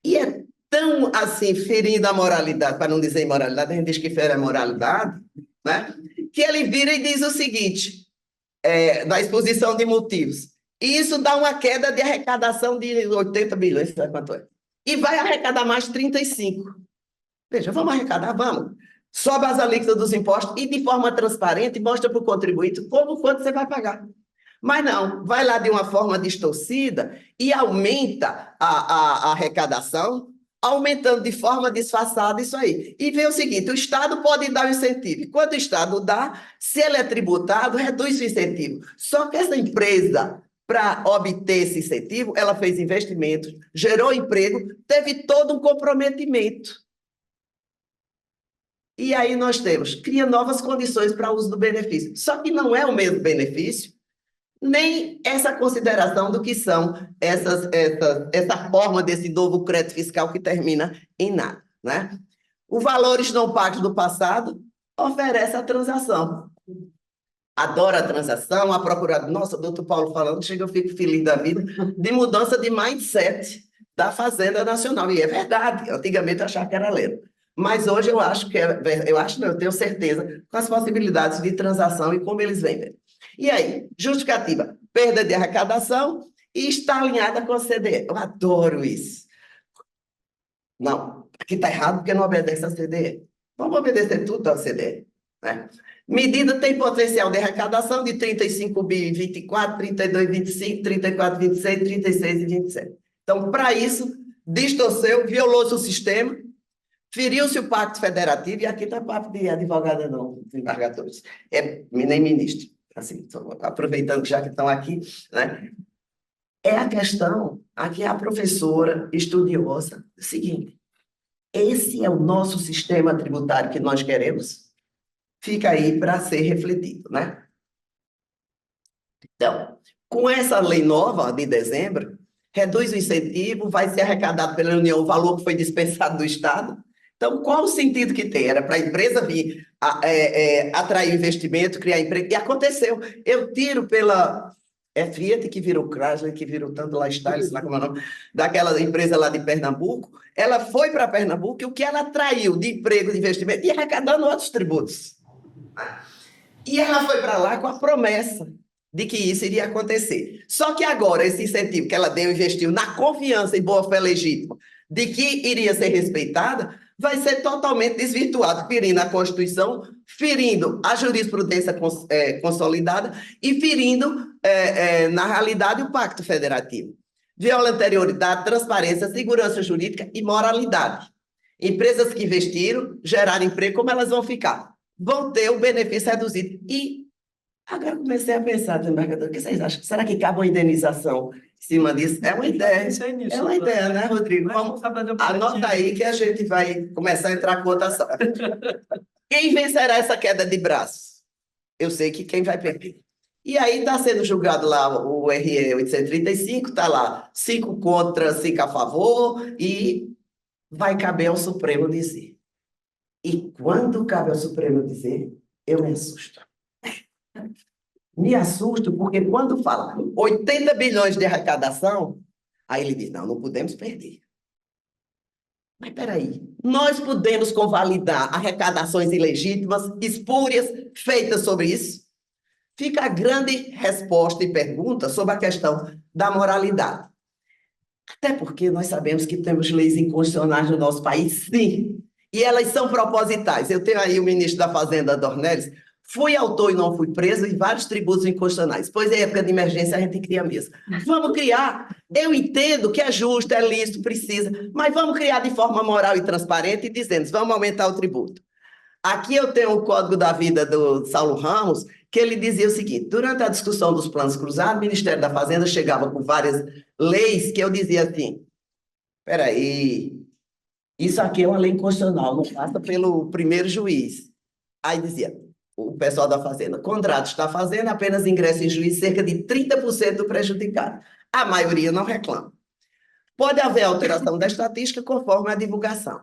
E é tão, assim, ferindo a moralidade, para não dizer imoralidade, a gente diz que fere a moralidade, né? Que ele vira e diz o seguinte, na exposição de motivos: e isso dá uma queda de arrecadação de 80 bilhões, sabe quanto é? E vai arrecadar mais 35. Veja, vamos arrecadar, vamos. Sobe as alíquotas dos impostos e de forma transparente mostra para o contribuinte quanto você vai pagar. Mas não, vai lá de uma forma distorcida e aumenta a arrecadação, aumentando de forma disfarçada isso aí. E vê o seguinte: o Estado pode dar o incentivo. Quando o Estado dá, se ele é tributado, reduz o incentivo. Só que essa empresa, para obter esse incentivo, ela fez investimentos, gerou emprego, teve todo um comprometimento. E aí nós cria novas condições para o uso do benefício. Só que não é o mesmo benefício, nem essa consideração do que são essa forma desse novo crédito fiscal que termina em nada, né? Os valores não pagos do passado oferece a transação. Adoro a transação, a procuradora. Nossa, o doutor Paulo falando, chega, eu fico feliz da vida, de mudança de mindset da Fazenda Nacional. E é verdade, antigamente eu achava que era lero. Mas hoje eu acho que eu tenho certeza com as possibilidades de transação e como eles vêm. E aí, justificativa, perda de arrecadação e está alinhada com a CDE. Eu adoro isso. Não, aqui está errado porque não obedece à CDE. Vamos obedecer tudo à CDE, né? Medida tem potencial de arrecadação de 35 bi em 24, 32, 25, 34, 26, 36 e 27. Então, para isso, distorceu, violou-se o sistema, feriu-se o Pacto Federativo, e aqui não é papo de advogada, não, desembargadores, nem ministro, assim, aproveitando já que estão aqui, né? É a questão, aqui é a professora estudiosa, o seguinte: esse é o nosso sistema tributário que nós queremos? Fica aí para ser refletido, né? Então, com essa lei nova de dezembro, reduz o incentivo, vai ser arrecadado pela União o valor que foi dispensado do Estado. Então, qual o sentido que tem? Era para a empresa vir atrair investimento, criar emprego. E aconteceu. Eu tiro pela Fiat, que virou Chrysler, que virou tanto lá Style, sei lá como é o nome, daquela empresa lá de Pernambuco. Ela foi para Pernambuco e o que ela atraiu de emprego, de investimento, e arrecadando outros tributos. E ela foi para lá com a promessa de que isso iria acontecer. Só que agora, esse incentivo que ela deu, investiu na confiança e boa-fé legítima de que iria ser respeitada, vai ser totalmente desvirtuado, ferindo a Constituição, ferindo a jurisprudência consolidada e ferindo, na realidade, o Pacto Federativo. Viola anterioridade, transparência, segurança jurídica e moralidade. Empresas que investiram, geraram emprego, como elas vão ficar? Vão ter o benefício reduzido. E agora comecei a pensar, desembargador, o que vocês acham? Será que cabe uma indenização em cima disso? É uma ideia. É uma ideia, né, Rodrigo? Vamos, anota aí que a gente vai começar a entrar com votação. Quem vencerá essa queda de braços? Eu sei que quem vai perder. E aí está sendo julgado lá o RE 835, está lá 5 contra, 5 a favor, e vai caber ao Supremo dizer. E quando cabe ao Supremo dizer, eu me assusto. Me assusto porque quando fala 80 bilhões de arrecadação, aí ele diz, não podemos perder. Mas peraí, nós podemos convalidar arrecadações ilegítimas, espúrias, feitas sobre isso? Fica a grande resposta e pergunta sobre a questão da moralidade. Até porque nós sabemos que temos leis inconstitucionais no nosso país, sim, e elas são propositais. Eu tenho aí o ministro da Fazenda, Dornelles, fui autor e não fui preso em vários tributos inconstitucionais, pois em época de emergência a gente cria mesmo. Vamos criar. Eu entendo que é justo, é lícito, precisa, mas vamos criar de forma moral e transparente e dizendo, vamos aumentar o tributo. Aqui eu tenho o Código da Vida do Saulo Ramos, que ele dizia o seguinte, durante a discussão dos planos cruzados, o Ministério da Fazenda chegava com várias leis que eu dizia assim, espera aí, isso aqui é uma lei inconstitucional, não passa pelo primeiro juiz. Aí dizia, o pessoal da Fazenda, contrato está fazendo, apenas ingressa em juízo cerca de 30% do prejudicado. A maioria não reclama. Pode haver alteração da estatística conforme a divulgação.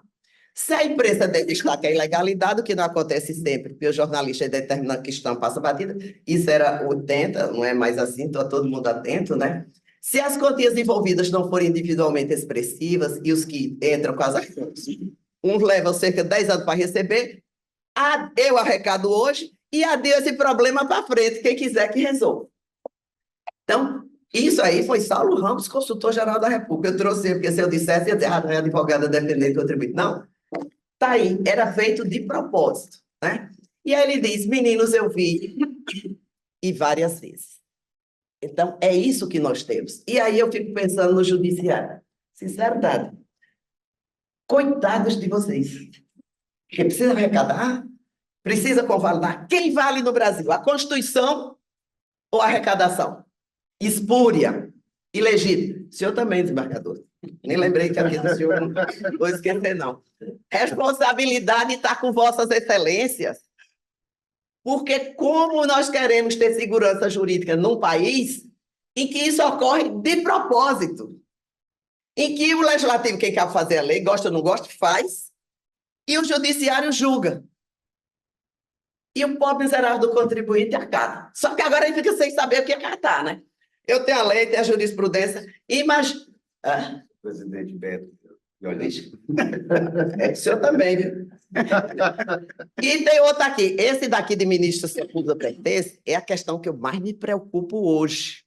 Se a imprensa destaca a ilegalidade, o que não acontece sempre, porque o jornalista determina que estão passa batida, isso era 80, não é mais assim, está todo mundo atento, né? Se as quantias envolvidas não forem individualmente expressivas e os que entram com as ações, uns levam cerca de 10 anos para receber, eu arrecado hoje e adeus esse problema para frente, quem quiser que resolva. Então, isso aí foi Saulo Ramos, consultor-geral da República. Eu trouxe, porque se eu dissesse, ia dizer, não é advogada dependente do tributo. Não, tá aí, era feito de propósito, né? E aí ele diz, meninos, eu vi, e várias vezes. Então, é isso que nós temos. E aí eu fico pensando no judiciário. Sinceridade. Coitados de vocês. Porque precisa arrecadar, precisa convalidar. Quem vale no Brasil? A Constituição ou a arrecadação? Espúria, ilegítima. O senhor também, desembargador. Nem lembrei que aqui do senhor não vou esquecer, não. Responsabilidade está com vossas excelências. Porque como nós queremos ter segurança jurídica num país em que isso ocorre de propósito, em que o legislativo, quem quer fazer a lei, gosta ou não gosta, faz, e o judiciário julga. E o pobre miserável do contribuinte acata. Só que agora ele fica sem saber o que acatar, né? Eu tenho a lei, tenho a jurisprudência, imagina... Presidente Beto. O senhor também, viu? E tem outro aqui. Esse daqui de ministro Sepúlveda pertence é a questão que eu mais me preocupo hoje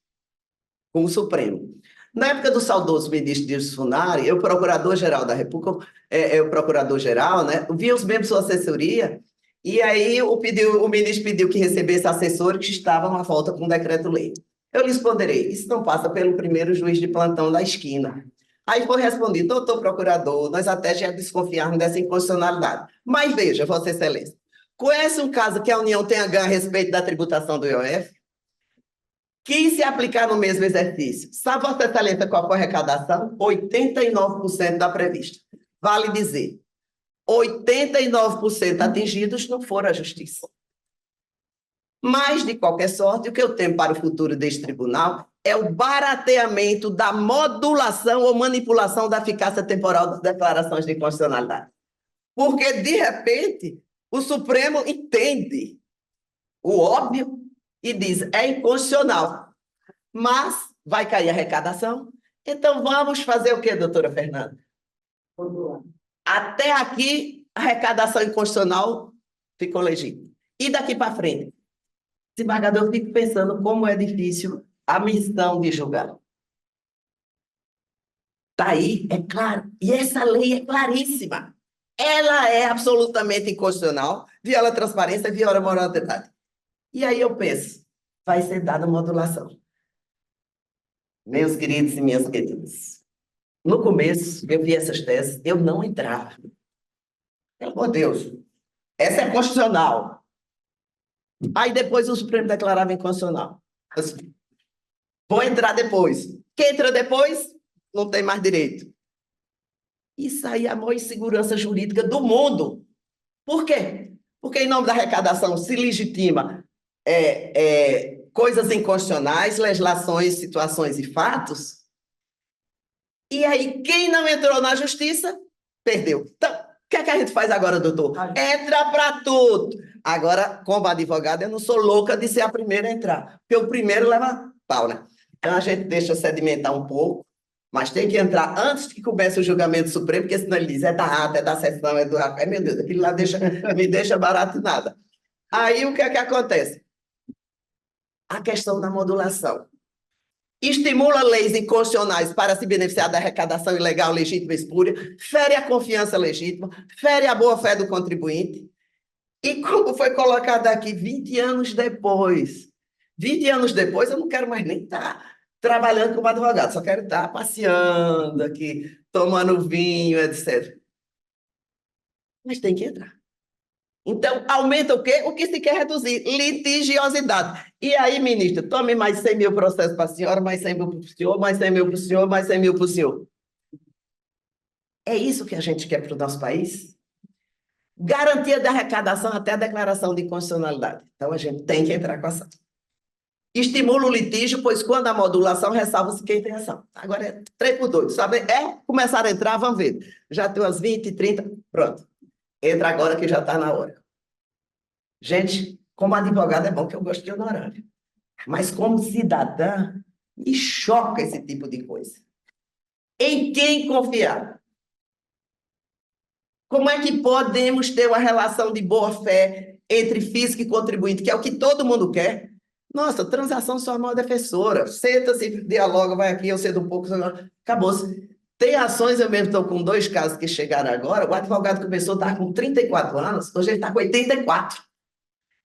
com o Supremo. Na época do saudoso ministro Dirceu Funari, eu, procurador-geral da República, o procurador-geral, né, via os membros da sua assessoria, e aí o ministro pediu que recebesse assessores que estavam à volta com um decreto-lei. Eu lhe responderei, isso não passa pelo primeiro juiz de plantão da esquina. Aí foi respondido, doutor procurador, nós até já desconfiarmos dessa inconstitucionalidade. Mas veja, Vossa Excelência, conhece um caso que a União tenha ganho a respeito da tributação do IOF? Quis se aplicar no mesmo exercício. Sabe, Vossa Excelência, qual foi a arrecadação? 89% da prevista. Vale dizer, 89% atingidos não foram à justiça. Mas, de qualquer sorte, o que eu tenho para o futuro deste tribunal é o barateamento da modulação ou manipulação da eficácia temporal das declarações de inconstitucionalidade. Porque, de repente, O Supremo entende o óbvio e diz, é inconstitucional, mas vai cair a arrecadação. Então, vamos fazer o quê, doutora Fernanda? Até aqui, a arrecadação inconstitucional ficou legítima. E daqui para frente? Desembargador, eu fico pensando como é difícil a missão de julgar. Está aí, é claro. E essa lei é claríssima. Ela é absolutamente inconstitucional, viola a transparência, viola a moralidade. E aí eu penso, vai ser dada modulação. Meus queridos e minhas queridas, no começo, eu vi essas teses, eu não entrava. Pelo amor de Deus, essa é constitucional. Aí depois o Supremo declarava inconstitucional. Assim, vou entrar depois. Quem entra depois, não tem mais direito. Isso aí é a maior insegurança jurídica do mundo. Por quê? Porque, em nome da arrecadação, se legitima coisas inconstitucionais, legislações, situações e fatos. E aí, quem não entrou na justiça, perdeu. Então, o que é que a gente faz agora, doutor? Entra para tudo. Agora, como advogada, eu não sou louca de ser a primeira a entrar, porque o primeiro leva pau, né? Então, a gente deixa sedimentar um pouco, mas tem que entrar antes que comece o julgamento supremo, porque senão ele diz, é da ata, é da sessão, é do... Ai, meu Deus, aquilo lá me deixa barato nada. Aí, o que é que acontece? A questão da modulação. Estimula leis inconstitucionais para se beneficiar da arrecadação ilegal, legítima e espúria, fere a confiança legítima, fere a boa-fé do contribuinte. E como foi colocado aqui, 20 anos depois, eu não quero mais nem estar trabalhando como advogado, só quero estar passeando aqui, tomando vinho, etc. Mas tem que entrar. Então, aumenta o quê? O que se quer reduzir? Litigiosidade. E aí, ministro, tome mais 100 mil processos para a senhora, mais 100 mil para o senhor, mais 100 mil para o senhor, mais 100 mil para o senhor. É isso que a gente quer para o nosso país? Garantia da arrecadação até a declaração de inconstitucionalidade. Então, a gente tem que entrar com a ação. Estimula o litígio, pois quando a modulação ressalva-se quem tem ação. Agora é 3 por 2, sabe? Começar a entrar, vamos ver. Já tem umas 20, 30, pronto. Entra agora que já está na hora. Gente, como advogado é bom que eu gosto de honorário. Mas como cidadã, me choca esse tipo de coisa. Em quem confiar? Como é que podemos ter uma relação de boa-fé entre físico e contribuinte, que é o que todo mundo quer? Nossa, transação só é a maior defensora. Senta-se, dialoga, vai aqui, eu cedo um pouco, acabou-se. Tem ações, eu mesmo estou com 2 casos que chegaram agora, o advogado começou a estar com 34 anos, hoje ele está com 84.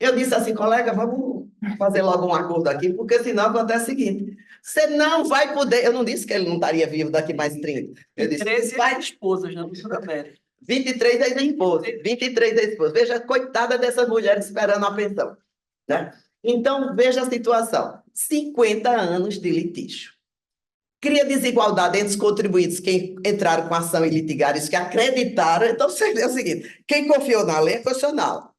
Eu disse assim, colega, vamos fazer logo um acordo aqui, porque senão acontece o seguinte, você não vai poder, eu não disse que ele não estaria vivo daqui mais 30. Eu disse, 13 vai... esposas, não se promete. 23 é da esposa, 23 é da esposa. Veja, coitada dessas mulheres esperando a pensão, né? Então, veja a situação, 50 anos de litígio. Cria desigualdade entre os contribuintes que entraram com ação e litigaram, os que acreditaram. Então, você vê o seguinte, quem confiou na lei é constitucional.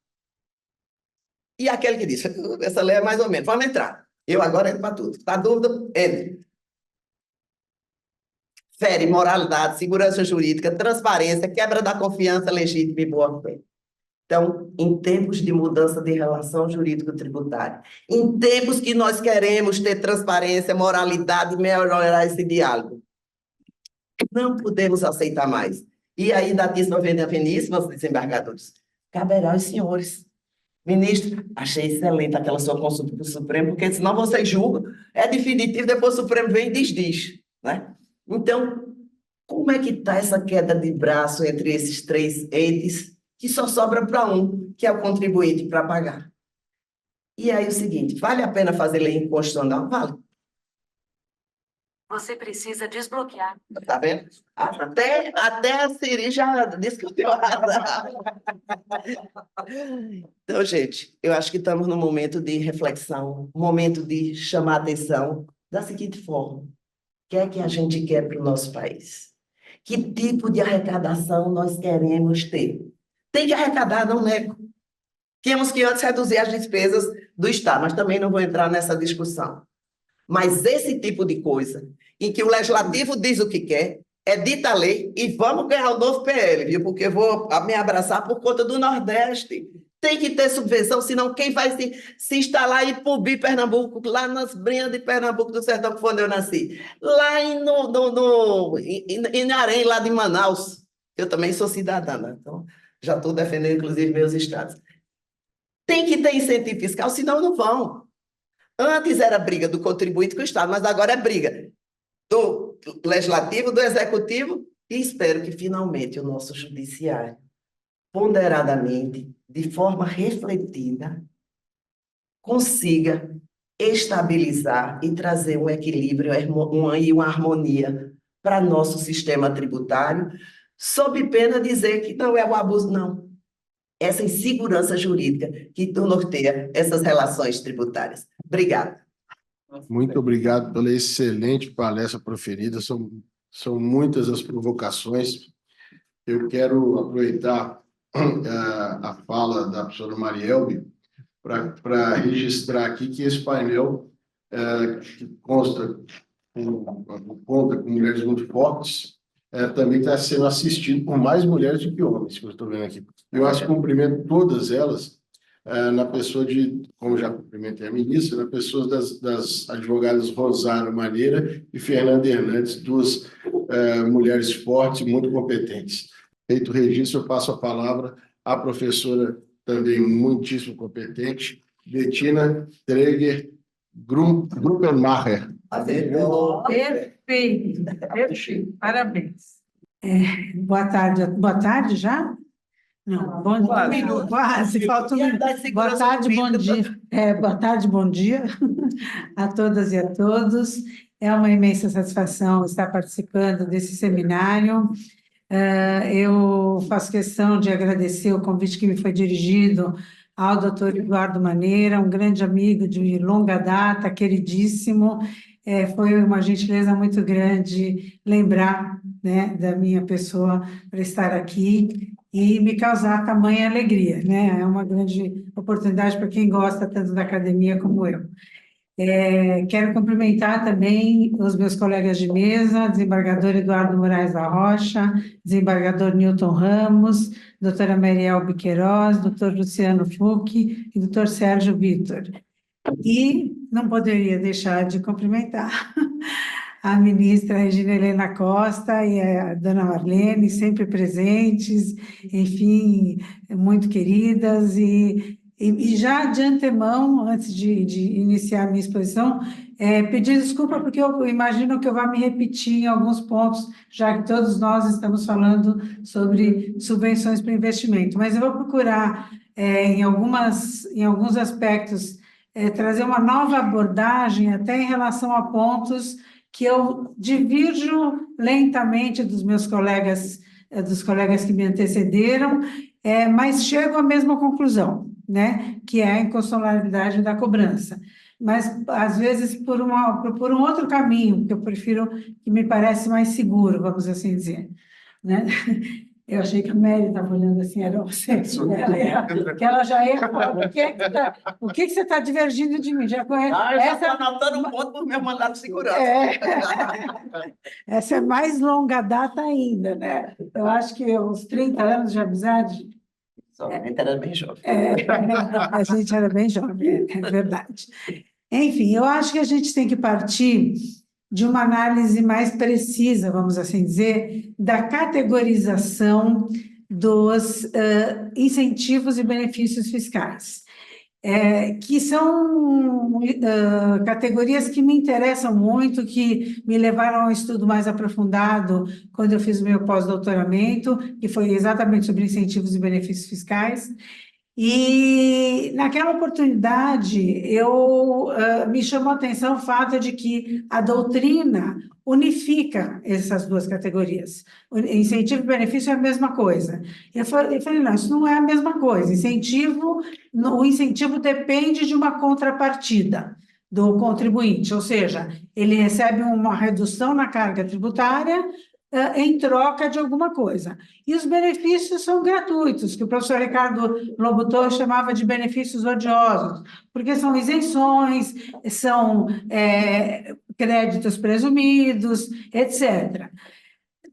E aquele que disse, essa lei é mais ou menos, vamos entrar. Eu agora entro para tudo. Está dúvida? Entre. Fere moralidade, segurança jurídica, transparência, quebra da confiança legítima e boa-fé. Então, em tempos de mudança de relação jurídico-tributária, em tempos que nós queremos ter transparência, moralidade e melhorar esse diálogo, não podemos aceitar mais. E aí, datíssima veníssima, desembargadores, caberá aos senhores. Ministro, achei excelente aquela sua consulta para o Supremo, porque senão vocês julgam, é definitivo, depois o Supremo vem e diz, né? Então, como é que está essa queda de braço entre esses 3 entes, que só sobra para um, que é o contribuinte para pagar? E aí o seguinte, vale a pena fazer lei inconstitucional? Vale. Você precisa desbloquear. Tá vendo? Até a Siri já disse que eu tenho razão. Então, gente, eu acho que estamos num momento de reflexão, um momento de chamar a atenção da seguinte forma. O que é que a gente quer para o nosso país? Que tipo de arrecadação nós queremos ter? Tem que arrecadar, não nego. Tínhamos que antes reduzir as despesas do Estado, mas também não vou entrar nessa discussão. Mas esse tipo de coisa, em que o legislativo diz o que quer, edita a lei e vamos ganhar o novo PL, viu? Porque eu vou me abraçar por conta do Nordeste. Tem que ter subvenção, senão quem vai se instalar em Ipubi, Pernambuco, lá nas Brinhas de Pernambuco, do sertão, que foi onde eu nasci, lá em Arém, lá de Manaus, eu também sou cidadã, né? Então já estou defendendo, inclusive, meus estados. Tem que ter incentivo fiscal, senão não vão. Antes era briga do contribuinte com o Estado, mas agora é briga do Legislativo, do Executivo, e espero que, finalmente, o nosso Judiciário, ponderadamente, de forma refletida, consiga estabilizar e trazer um equilíbrio e uma harmonia para nosso sistema tributário, sob pena de dizer que não é o abuso, não. Essa insegurança jurídica que norteia essas relações tributárias. Obrigada. Muito obrigado pela excelente palestra proferida. São muitas as provocações. Eu quero aproveitar a fala da professora Marielbe para registrar aqui que esse painel, que conta com mulheres muito fortes, também está sendo assistido por mais mulheres do que homens, que eu estou vendo aqui. Eu acho que cumprimento todas elas na pessoa de, como já cumprimentei a ministra, na pessoa das advogadas Rosário Maneira e Fernanda Hernandes, duas mulheres fortes e muito competentes. Feito o registro, eu passo a palavra à professora também muitíssimo competente, Bettina Treger Gruppenmacher. Perfeito, perfeito, parabéns. Boa tarde já? Não, bom dia, quase, falta um minuto. Boa tarde, bom dia. Boa tarde, bom dia a todas e a todos. É uma imensa satisfação estar participando desse seminário. Eu faço questão de agradecer o convite que me foi dirigido ao doutor Eduardo Maneira, um grande amigo de longa data, queridíssimo. Foi uma gentileza muito grande lembrar, né, da minha pessoa para estar aqui e me causar tamanha alegria, né? É uma grande oportunidade para quem gosta tanto da academia como eu. Quero cumprimentar também os meus colegas de mesa, desembargador Eduardo Moraes da Rocha, desembargador Newton Ramos, doutora Mariel Biqueiroz, doutor Luciano Fucchi e doutor Sérgio Vitor. E não poderia deixar de cumprimentar a ministra Regina Helena Costa e a dona Marlene, sempre presentes, enfim, muito queridas, e já de antemão, antes de iniciar a minha exposição, pedir desculpa, porque eu imagino que eu vá me repetir em alguns pontos, já que todos nós estamos falando sobre subvenções para investimento, mas eu vou procurar, em alguns aspectos, trazer uma nova abordagem, até em relação a pontos que eu divirjo lentamente dos meus colegas, dos colegas que me antecederam, mas chego à mesma conclusão, né, que é a inconstitucionalidade da cobrança. Mas, às vezes, por um outro caminho, que eu prefiro, que me parece mais seguro, vamos assim dizer, né? Eu achei que a Mary estava olhando assim, era o sexo dela, que ela já ia falar, o que você está divergindo de mim? Já conhece? Eu já estou anotando um ponto para o meu mandato de segurança. Essa é mais longa data ainda, né? Eu acho que uns 30 anos de amizade. A gente era bem jovem. A gente era bem jovem, é verdade. Enfim, eu acho que a gente tem que partir de uma análise mais precisa, vamos assim dizer, da categorização dos incentivos e benefícios fiscais, que são categorias que me interessam muito, que me levaram a um estudo mais aprofundado quando eu fiz o meu pós-doutoramento, que foi exatamente sobre incentivos e benefícios fiscais. E, naquela oportunidade, me chamou a atenção o fato de que a doutrina unifica essas duas categorias. O incentivo e benefício é a mesma coisa. Eu falei, não, isso não é a mesma coisa. O incentivo depende de uma contrapartida do contribuinte, ou seja, ele recebe uma redução na carga tributária em troca de alguma coisa. E os benefícios são gratuitos, que o professor Ricardo Lobutor chamava de benefícios odiosos, porque são isenções, são créditos presumidos, etc.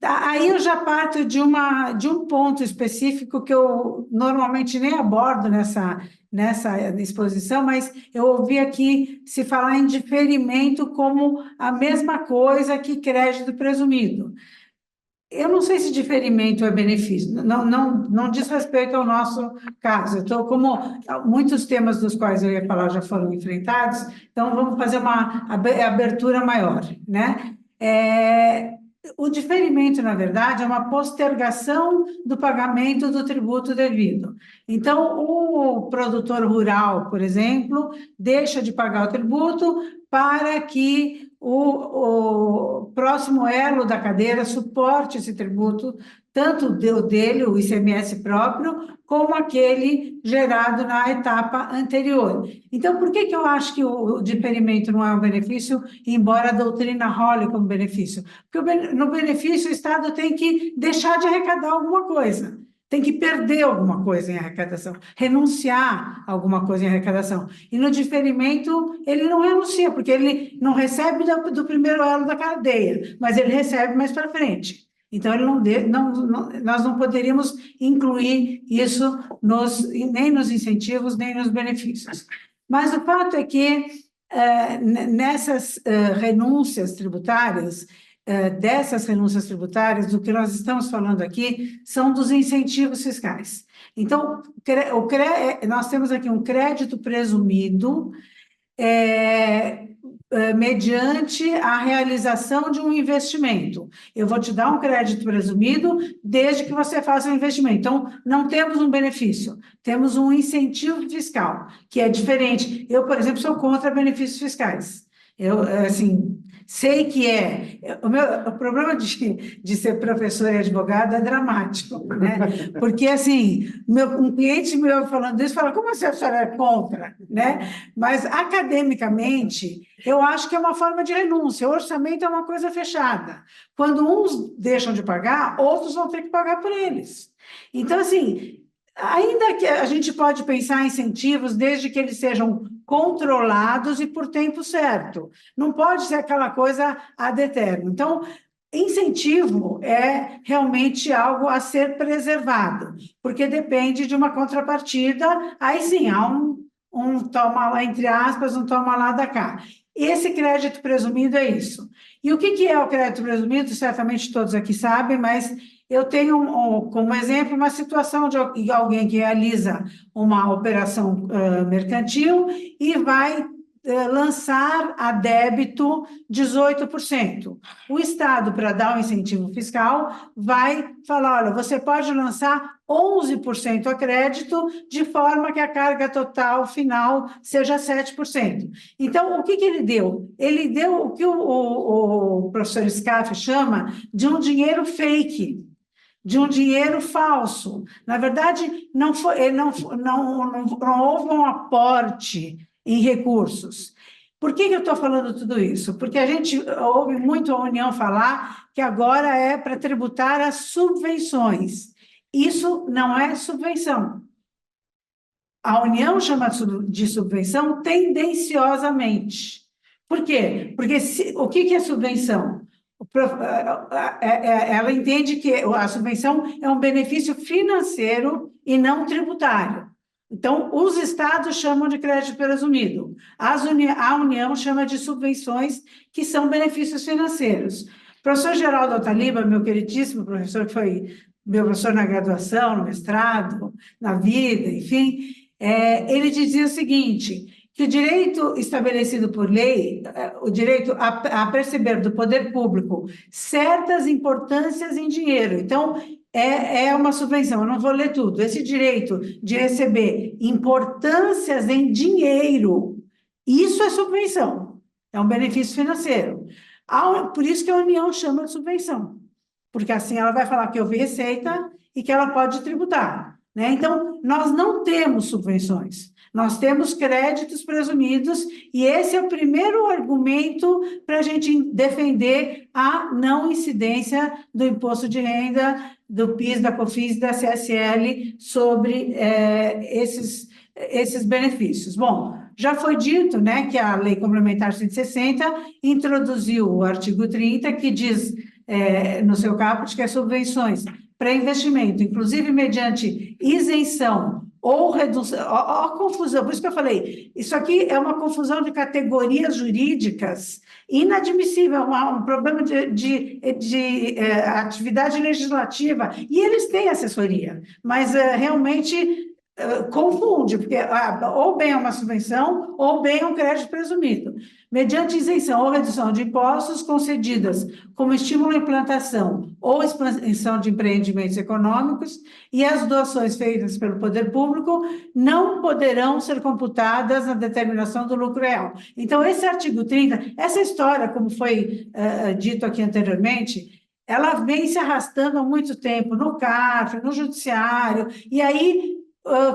Aí eu já parto de um ponto específico que eu normalmente nem abordo nessa exposição, mas eu ouvi aqui se falar em diferimento como a mesma coisa que crédito presumido. Eu não sei se diferimento é benefício, não diz respeito ao nosso caso. Então, como muitos temas dos quais eu ia falar já foram enfrentados, então vamos fazer uma abertura maior, né? O diferimento, na verdade, é uma postergação do pagamento do tributo devido. Então, o produtor rural, por exemplo, deixa de pagar o tributo para que o próximo elo da cadeia suporte esse tributo, tanto dele, o ICMS próprio, como aquele gerado na etapa anterior. Então, por que eu acho que o diferimento não é um benefício, embora a doutrina role como benefício? Porque no benefício o Estado tem que deixar de arrecadar alguma coisa, tem que perder alguma coisa em arrecadação, renunciar a alguma coisa em arrecadação. E no diferimento, ele não renuncia, porque ele não recebe do primeiro elo da cadeia, mas ele recebe mais para frente. Então, nós não poderíamos incluir isso nem nos incentivos, nem nos benefícios. Mas o fato é que, nessas renúncias tributárias, dessas renúncias tributárias, do que nós estamos falando aqui, são dos incentivos fiscais. Então, nós temos aqui um crédito presumido mediante a realização de um investimento. Eu vou te dar um crédito presumido desde que você faça o investimento. Então, não temos um benefício, temos um incentivo fiscal, que é diferente. Eu, por exemplo, sou contra benefícios fiscais. Eu, assim, sei que o problema de ser professor e advogado é dramático, né? Porque, assim, um cliente meu falando isso, fala, como assim a senhora é contra, né? Mas, academicamente, eu acho que é uma forma de renúncia. O orçamento é uma coisa fechada. Quando uns deixam de pagar, outros vão ter que pagar por eles. Então, assim, ainda que a gente pode pensar em incentivos desde que eles sejam controlados e por tempo certo. Não pode ser aquela coisa ad eternum. Então, incentivo é realmente algo a ser preservado, porque depende de uma contrapartida, aí sim, há um toma lá, entre aspas, um toma lá da cá. Esse crédito presumido é isso. E o que é o crédito presumido? Certamente todos aqui sabem, mas eu tenho como exemplo uma situação de alguém que realiza uma operação mercantil e vai lançar a débito 18%. O Estado, para dar um incentivo fiscal, vai falar, olha, você pode lançar 11% a crédito, de forma que a carga total final seja 7%. Então, o que ele deu? Ele deu o que o professor Scaff chama de um dinheiro fake, de um dinheiro falso. Na verdade, não houve um aporte em recursos. Por que eu estou falando tudo isso? Porque a gente ouve muito a União falar que agora é para tributar as subvenções. Isso não é subvenção. A União chama de subvenção tendenciosamente. Por quê? Porque o que é subvenção? Ela entende que a subvenção é um benefício financeiro e não tributário. Então, os estados chamam de crédito presumido. A União chama de subvenções, que são benefícios financeiros. O professor Geraldo Altaliba, meu queridíssimo professor, que foi meu professor na graduação, no mestrado, na vida, enfim, ele dizia o seguinte, que o direito estabelecido por lei, o direito a perceber do poder público certas importâncias em dinheiro. Então, é uma subvenção, eu não vou ler tudo. Esse direito de receber importâncias em dinheiro, isso é subvenção, é um benefício financeiro. Por isso que a União chama de subvenção, porque assim ela vai falar que houve receita e que ela pode tributar, né? Então, nós não temos subvenções, nós temos créditos presumidos, e esse é o primeiro argumento para a gente defender a não incidência do imposto de renda, do PIS, da COFINS, da CSL sobre esses benefícios. Bom, já foi dito, né, que a Lei Complementar 160 introduziu o artigo 30, que diz no seu caput, que é subvenções para investimento, inclusive mediante isenção ou redução, ó, confusão, por isso que eu falei, isso aqui é uma confusão de categorias jurídicas inadmissível, um problema de atividade legislativa, e eles têm assessoria, mas realmente confunde, porque ou bem é uma subvenção, ou bem é um crédito presumido. Mediante isenção ou redução de impostos concedidas como estímulo à implantação ou expansão de empreendimentos econômicos, e as doações feitas pelo poder público não poderão ser computadas na determinação do lucro real. Então, esse artigo 30, essa história, como foi dito aqui anteriormente, ela vem se arrastando há muito tempo no CARF, no Judiciário, e aí,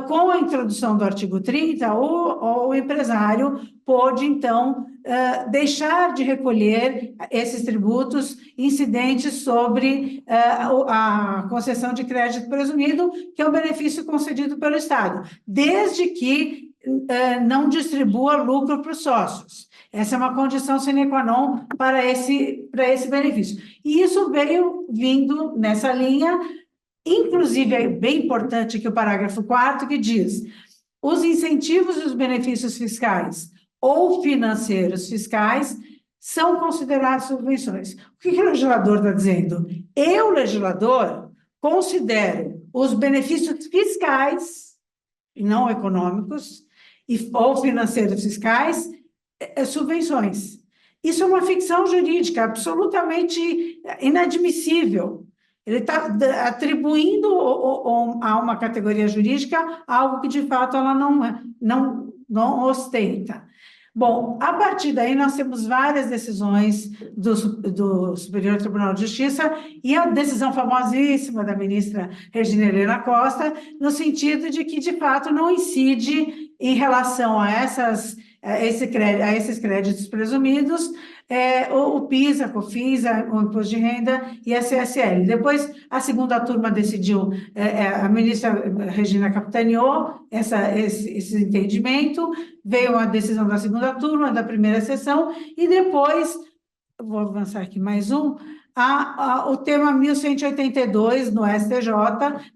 com a introdução do artigo 30, o empresário pôde, então, deixar de recolher esses tributos incidentes sobre a concessão de crédito presumido, que é o benefício concedido pelo Estado, desde que não distribua lucro para os sócios. Essa é uma condição sine qua non para esse benefício. E isso veio vindo nessa linha. Inclusive, é bem importante que o parágrafo 4º, que diz: os incentivos e os benefícios fiscais ou financeiros fiscais são considerados subvenções. O que o legislador está dizendo? Eu, legislador, considero os benefícios fiscais, não econômicos, ou financeiros fiscais, subvenções. Isso é uma ficção jurídica absolutamente inadmissível. Ele está atribuindo a uma categoria jurídica algo que, de fato, ela não ostenta. Bom, a partir daí, nós temos várias decisões do Superior Tribunal de Justiça e a decisão famosíssima da ministra Regina Helena Costa, no sentido de que, de fato, não incide em relação a esses créditos presumidos, o PIS, a COFINS, o Imposto de Renda e a CSL. Depois, a segunda turma decidiu, a ministra Regina capitaneou esse entendimento, veio a decisão da segunda turma, da primeira sessão, e depois, vou avançar aqui mais o tema 1182 no STJ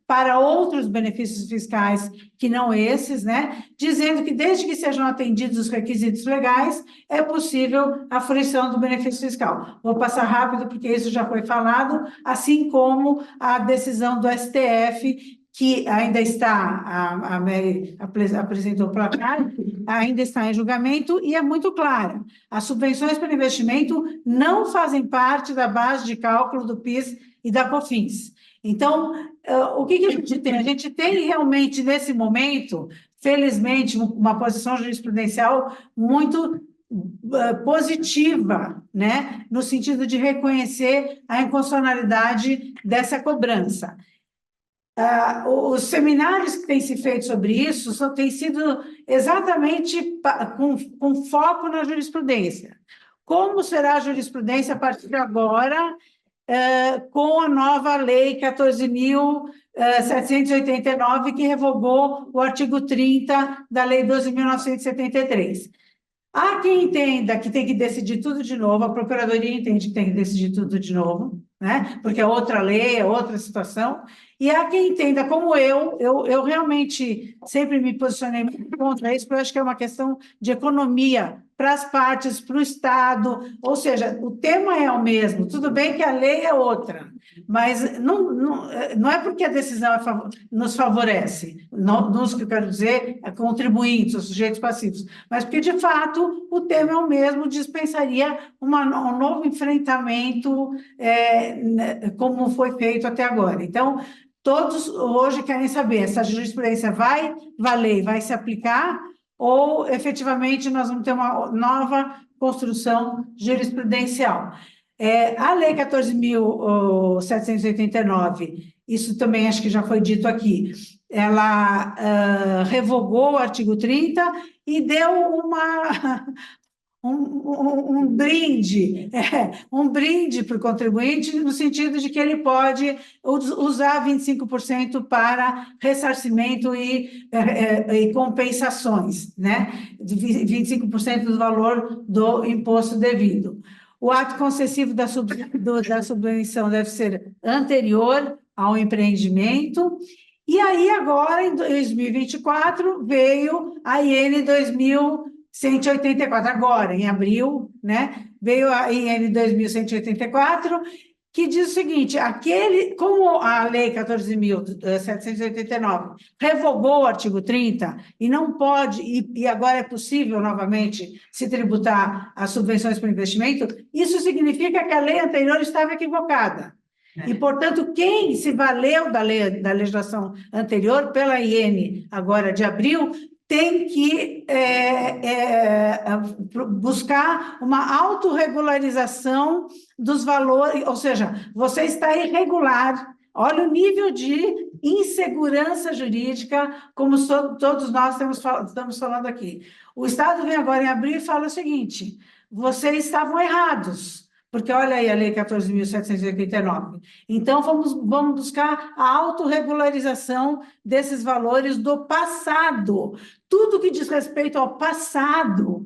para outros benefícios fiscais que não esses, né, dizendo que desde que sejam atendidos os requisitos legais, é possível a fruição do benefício fiscal. Vou passar rápido porque isso já foi falado, assim como a decisão do STF, que ainda está, a Mary apresentou o placar, ainda está em julgamento e é muito clara. As subvenções para investimento não fazem parte da base de cálculo do PIS e da COFINS. Então, o que a gente tem? A gente tem realmente, nesse momento, felizmente, uma posição jurisprudencial muito positiva, né, no sentido de reconhecer a inconstitucionalidade dessa cobrança. Os seminários que têm se feito sobre isso têm sido exatamente com foco na jurisprudência. Como será a jurisprudência a partir de agora, com a nova Lei 14.789, que revogou o artigo 30 da Lei 12.973. Há quem entenda que tem que decidir tudo de novo, a Procuradoria entende que tem que decidir tudo de novo, né? Porque é outra lei, é outra situação, e há quem entenda, como eu realmente sempre me posicionei contra isso, porque eu acho que é uma questão de economia para as partes, para o Estado, ou seja, o tema é o mesmo, tudo bem que a lei é outra, mas não é porque a decisão nos favorece, nos que eu quero dizer, contribuintes, os sujeitos passivos, mas porque, de fato, o tema é o mesmo, dispensaria um novo enfrentamento, como foi feito até agora. Então, todos hoje querem saber, essa jurisprudência vai valer, vai se aplicar, ou efetivamente nós vamos ter uma nova construção jurisprudencial. A Lei 14.789, isso também acho que já foi dito aqui, ela revogou o artigo 30 e deu um brinde para o contribuinte, no sentido de que ele pode usar 25% para ressarcimento e compensações, né? 25% do valor do imposto devido. O ato concessivo da subvenção deve ser anterior ao empreendimento. E aí, agora, em 2024, veio a IN 2184. Agora, em abril, né? Veio a IN 2184, que diz o seguinte: como a Lei 14.789 revogou o artigo 30 e não pode, e agora é possível novamente se tributar as subvenções para investimento, isso significa que a lei anterior estava equivocada. E, portanto, quem se valeu da legislação anterior, pela IN, agora de abril, tem que buscar uma autorregularização dos valores, ou seja, você está irregular. Olha o nível de insegurança jurídica, como todos nós estamos falando aqui. O Estado vem agora em abril e fala o seguinte: vocês estavam errados, porque olha aí a Lei 14.789. Então, vamos buscar a autorregularização desses valores do passado. Tudo que diz respeito ao passado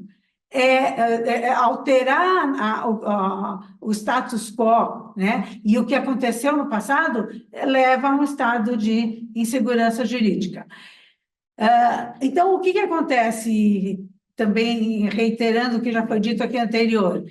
é alterar o status quo, né? E o que aconteceu no passado leva a um estado de insegurança jurídica. Então, o que acontece, também reiterando o que já foi dito aqui anterior?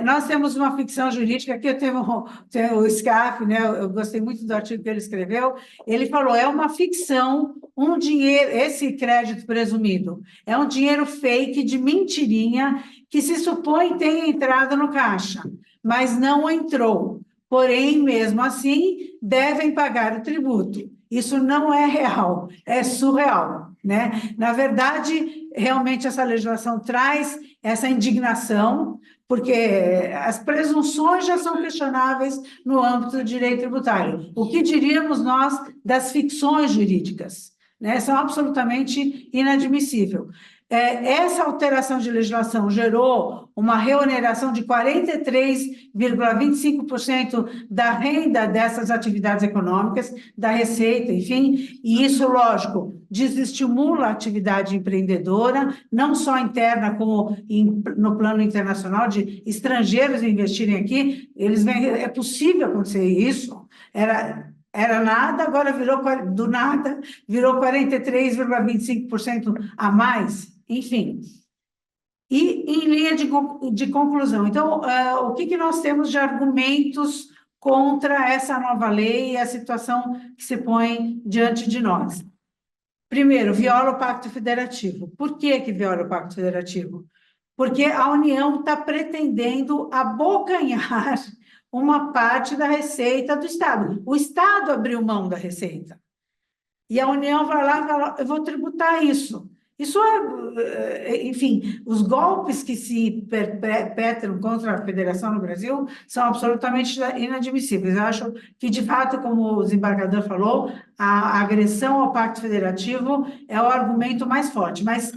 Nós temos uma ficção jurídica, aqui eu tenho o Scaff, né? Eu gostei muito do artigo que ele escreveu. Ele falou: é uma ficção, um dinheiro, esse crédito presumido, é um dinheiro fake de mentirinha que se supõe tenha entrado no caixa, mas não entrou. Porém, mesmo assim, devem pagar o tributo. Isso não é real, é surreal, né? Na verdade, realmente essa legislação traz essa indignação, porque as presunções já são questionáveis no âmbito do direito tributário. O que diríamos nós das ficções jurídicas, né? São absolutamente inadmissíveis. Essa alteração de legislação gerou uma reoneração de 43,25% da renda dessas atividades econômicas, da receita, enfim, e isso, lógico, desestimula a atividade empreendedora, não só interna, como no plano internacional, de estrangeiros investirem aqui. É possível acontecer isso. Era nada, agora do nada, virou 43,25% a mais. Enfim, e em linha de conclusão, então, o que nós temos de argumentos contra essa nova lei e a situação que se põe diante de nós? Primeiro, viola o Pacto Federativo. Por que viola o Pacto Federativo? Porque a União está pretendendo abocanhar uma parte da receita do Estado. O Estado abriu mão da receita. E a União vai lá e fala: eu vou tributar isso. Isso enfim, os golpes que se perpetram contra a federação no Brasil são absolutamente inadmissíveis. Eu acho que, de fato, como o desembargador falou, a agressão ao Pacto Federativo é o argumento mais forte. Mas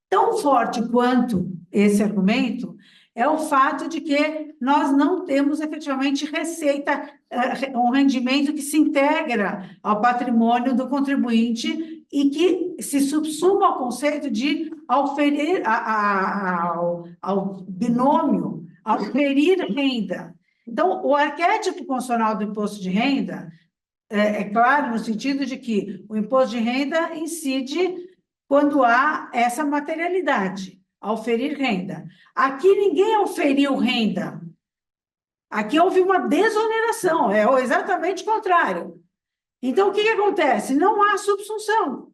tão forte quanto esse argumento é o fato de que nós não temos efetivamente receita, um rendimento que se integra ao patrimônio do contribuinte e que se subsuma ao conceito de auferir ao binômio, auferir renda. Então, o arquétipo constitucional do imposto de renda é claro no sentido de que o imposto de renda incide quando há essa materialidade, auferir renda. Aqui ninguém auferiu renda. Aqui houve uma desoneração, é exatamente o contrário. Então, o que acontece? Não há subsunção.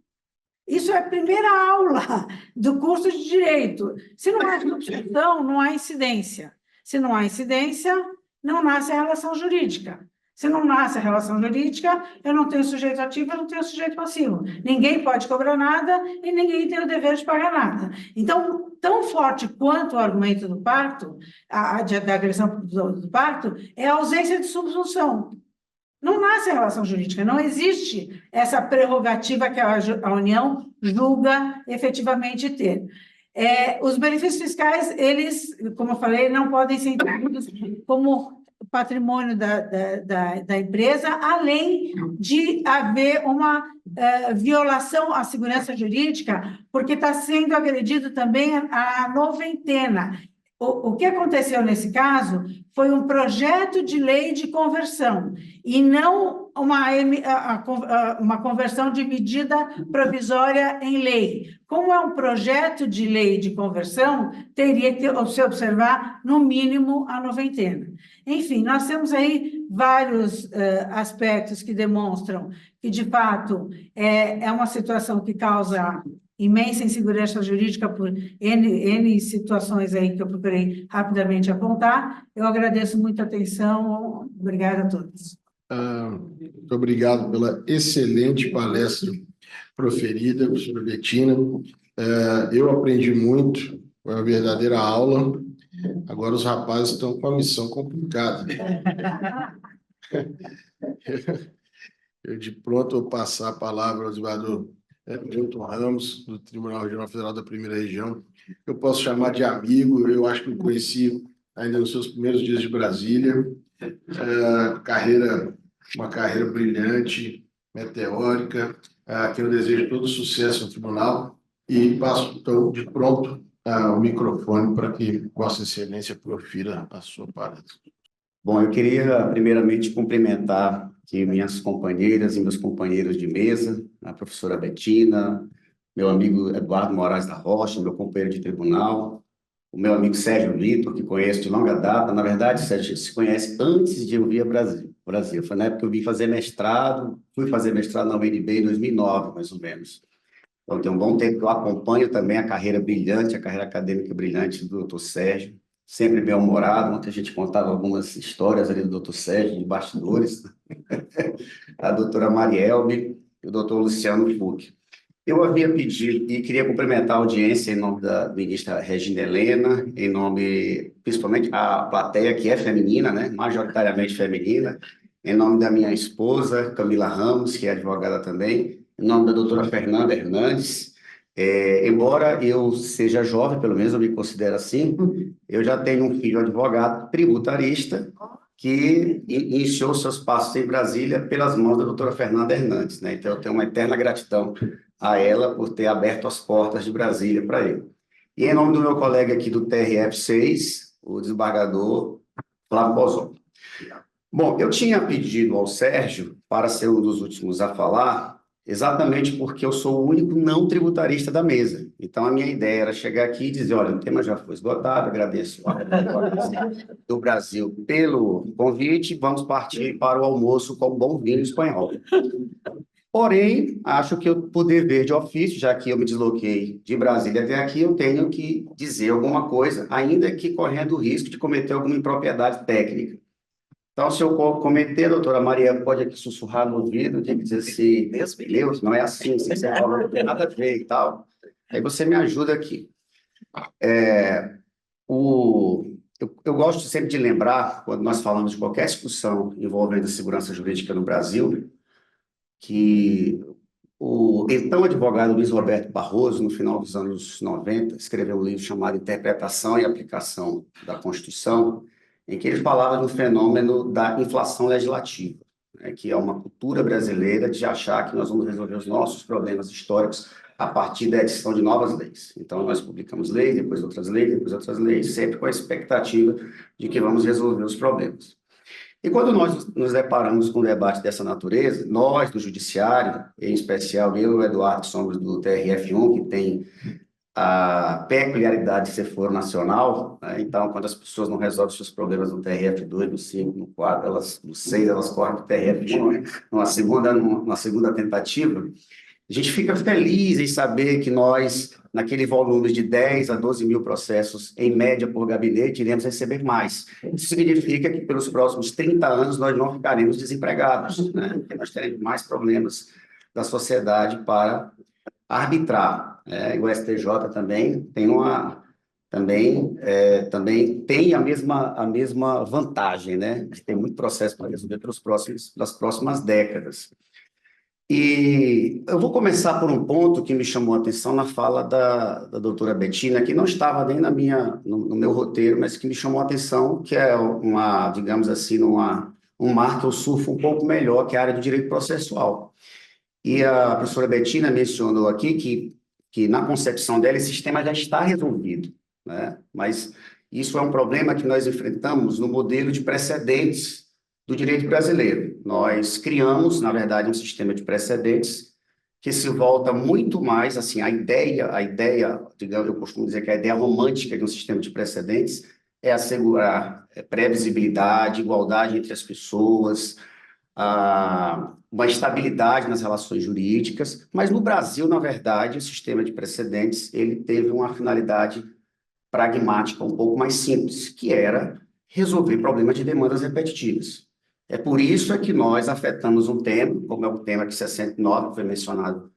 Isso é a primeira aula do curso de Direito. Se não há subsunção, não há incidência. Se não há incidência, não nasce a relação jurídica. Se não nasce a relação jurídica, eu não tenho sujeito ativo, eu não tenho sujeito passivo. Ninguém pode cobrar nada e ninguém tem o dever de pagar nada. Então, tão forte quanto o argumento do pacto, da agressão do pacto, é a ausência de subsunção. Não nasce a relação jurídica, não existe essa prerrogativa que a União julga efetivamente ter. Os benefícios fiscais, eles, como eu falei, não podem ser entendidos como patrimônio da empresa, além de haver uma violação à segurança jurídica, porque está sendo agredido também a noventena. O que aconteceu nesse caso foi um projeto de lei de conversão, e não uma conversão de medida provisória em lei. Como é um projeto de lei de conversão, teria que se observar, no mínimo, a noventena. Enfim, nós temos aí vários aspectos que demonstram que, de fato, é uma situação que causa imensa insegurança jurídica por N situações aí que eu procurei rapidamente apontar. Eu agradeço muito a atenção. Obrigada a todos. Muito obrigado pela excelente palestra proferida, professora Bettina. Eu aprendi muito, foi uma verdadeira aula. Agora os rapazes estão com uma missão complicada. Eu de pronto vou passar a palavra ao desembargador Newton Ramos, do Tribunal Regional Federal da Primeira Região. Eu posso chamar de amigo, eu acho que o conheci ainda nos seus primeiros dias de Brasília. Uma carreira brilhante, meteórica, que eu desejo todo sucesso no tribunal e passo, então, de pronto, o microfone para que Vossa Excelência profira a sua palestra. Bom, eu queria primeiramente cumprimentar aqui minhas companheiras e meus companheiros de mesa, a professora Bettina, meu amigo Eduardo Moraes da Rocha, meu companheiro de tribunal, o meu amigo Sérgio Vitor, que conheço de longa data. Na verdade, Sérgio se conhece antes de eu vir ao Brasil. Foi na época que eu vim fazer mestrado, fui fazer mestrado na UNB em 2009, mais ou menos. Então, tem um bom tempo que eu acompanho também a carreira brilhante, a carreira acadêmica brilhante do Dr. Sérgio, sempre bem-humorado. Ontem a gente contava algumas histórias ali do Dr. Sérgio, de bastidores, a doutora Marielme e o Dr. Luciano Fuch. Eu havia pedido e queria cumprimentar a audiência em nome da ministra Regina Helena, em nome, principalmente, a plateia que é feminina, né, majoritariamente feminina, em nome da minha esposa, Camila Ramos, que é advogada também, em nome da doutora Fernanda Hernandes. Embora eu seja jovem, pelo menos eu me considero assim, eu já tenho um filho advogado tributarista que iniciou seus passos em Brasília pelas mãos da doutora Fernanda Hernandes, né? Então, eu tenho uma eterna gratidão a ela por ter aberto as portas de Brasília para ele. E em nome do meu colega aqui do TRF6, o desembargador Flávio Bozon. Bom, eu tinha pedido ao Sérgio para ser um dos últimos a falar, exatamente porque eu sou o único não tributarista da mesa. Então, a minha ideia era chegar aqui e dizer, olha, o tema já foi esgotado, agradeço do Brasil pelo convite, vamos partir para o almoço com bom vinho espanhol. Porém, acho que eu, por dever de ofício, já que eu me desloquei de Brasília até aqui, eu tenho que dizer alguma coisa, ainda que correndo o risco de cometer alguma impropriedade técnica. Então, se eu cometer, a doutora Maria pode aqui sussurrar no ouvido, tem que dizer assim, Deus, não é assim, você fala, não tem nada a ver e tal. Aí você me ajuda aqui. Eu gosto sempre de lembrar, quando nós falamos de qualquer discussão envolvendo a segurança jurídica no Brasil, que o então advogado Luiz Roberto Barroso, no final dos anos 90, escreveu um livro chamado Interpretação e Aplicação da Constituição, em que ele falava do fenômeno da inflação legislativa, né, que é uma cultura brasileira de achar que nós vamos resolver os nossos problemas históricos a partir da edição de novas leis. Então, nós publicamos leis, depois outras leis, sempre com a expectativa de que vamos resolver os problemas. E quando nós nos deparamos com um debate dessa natureza, nós do Judiciário, em especial eu e o Eduardo, que somos do TRF1, que tem a peculiaridade de ser foro nacional, né? Então, quando as pessoas não resolvem seus problemas no TRF2, no 5, no 4, no 6, elas correm para o TRF1, numa segunda tentativa, a gente fica feliz em saber que nós, naquele volume de 10 a 12 mil processos, em média por gabinete, iremos receber mais. Isso significa que pelos próximos 30 anos nós não ficaremos desempregados, né? Porque nós teremos mais problemas da sociedade para arbitrar, né? O STJ também tem a mesma vantagem, né? De ter muito processo para resolver pelas próximas décadas. E eu vou começar por um ponto que me chamou a atenção na fala da doutora Bettina, que não estava nem no meu roteiro, mas que me chamou a atenção, que é digamos assim, um mar que eu surfo um pouco melhor, que é a área do direito processual. E a professora Bettina mencionou aqui que na concepção dela esse sistema já está resolvido, né? Mas Isso é um problema que nós enfrentamos no modelo de precedentes do direito brasileiro. Nós criamos, na verdade, um sistema de precedentes que se volta muito mais, assim, a ideia, digamos, eu costumo dizer que a ideia romântica de um sistema de precedentes é assegurar previsibilidade, igualdade entre as pessoas, uma estabilidade nas relações jurídicas, mas no Brasil, na verdade, o sistema de precedentes ele teve uma finalidade pragmática um pouco mais simples, que era resolver problemas de demandas repetitivas. É por isso que nós afetamos um tema, como é o tema de 69, que foi mencionado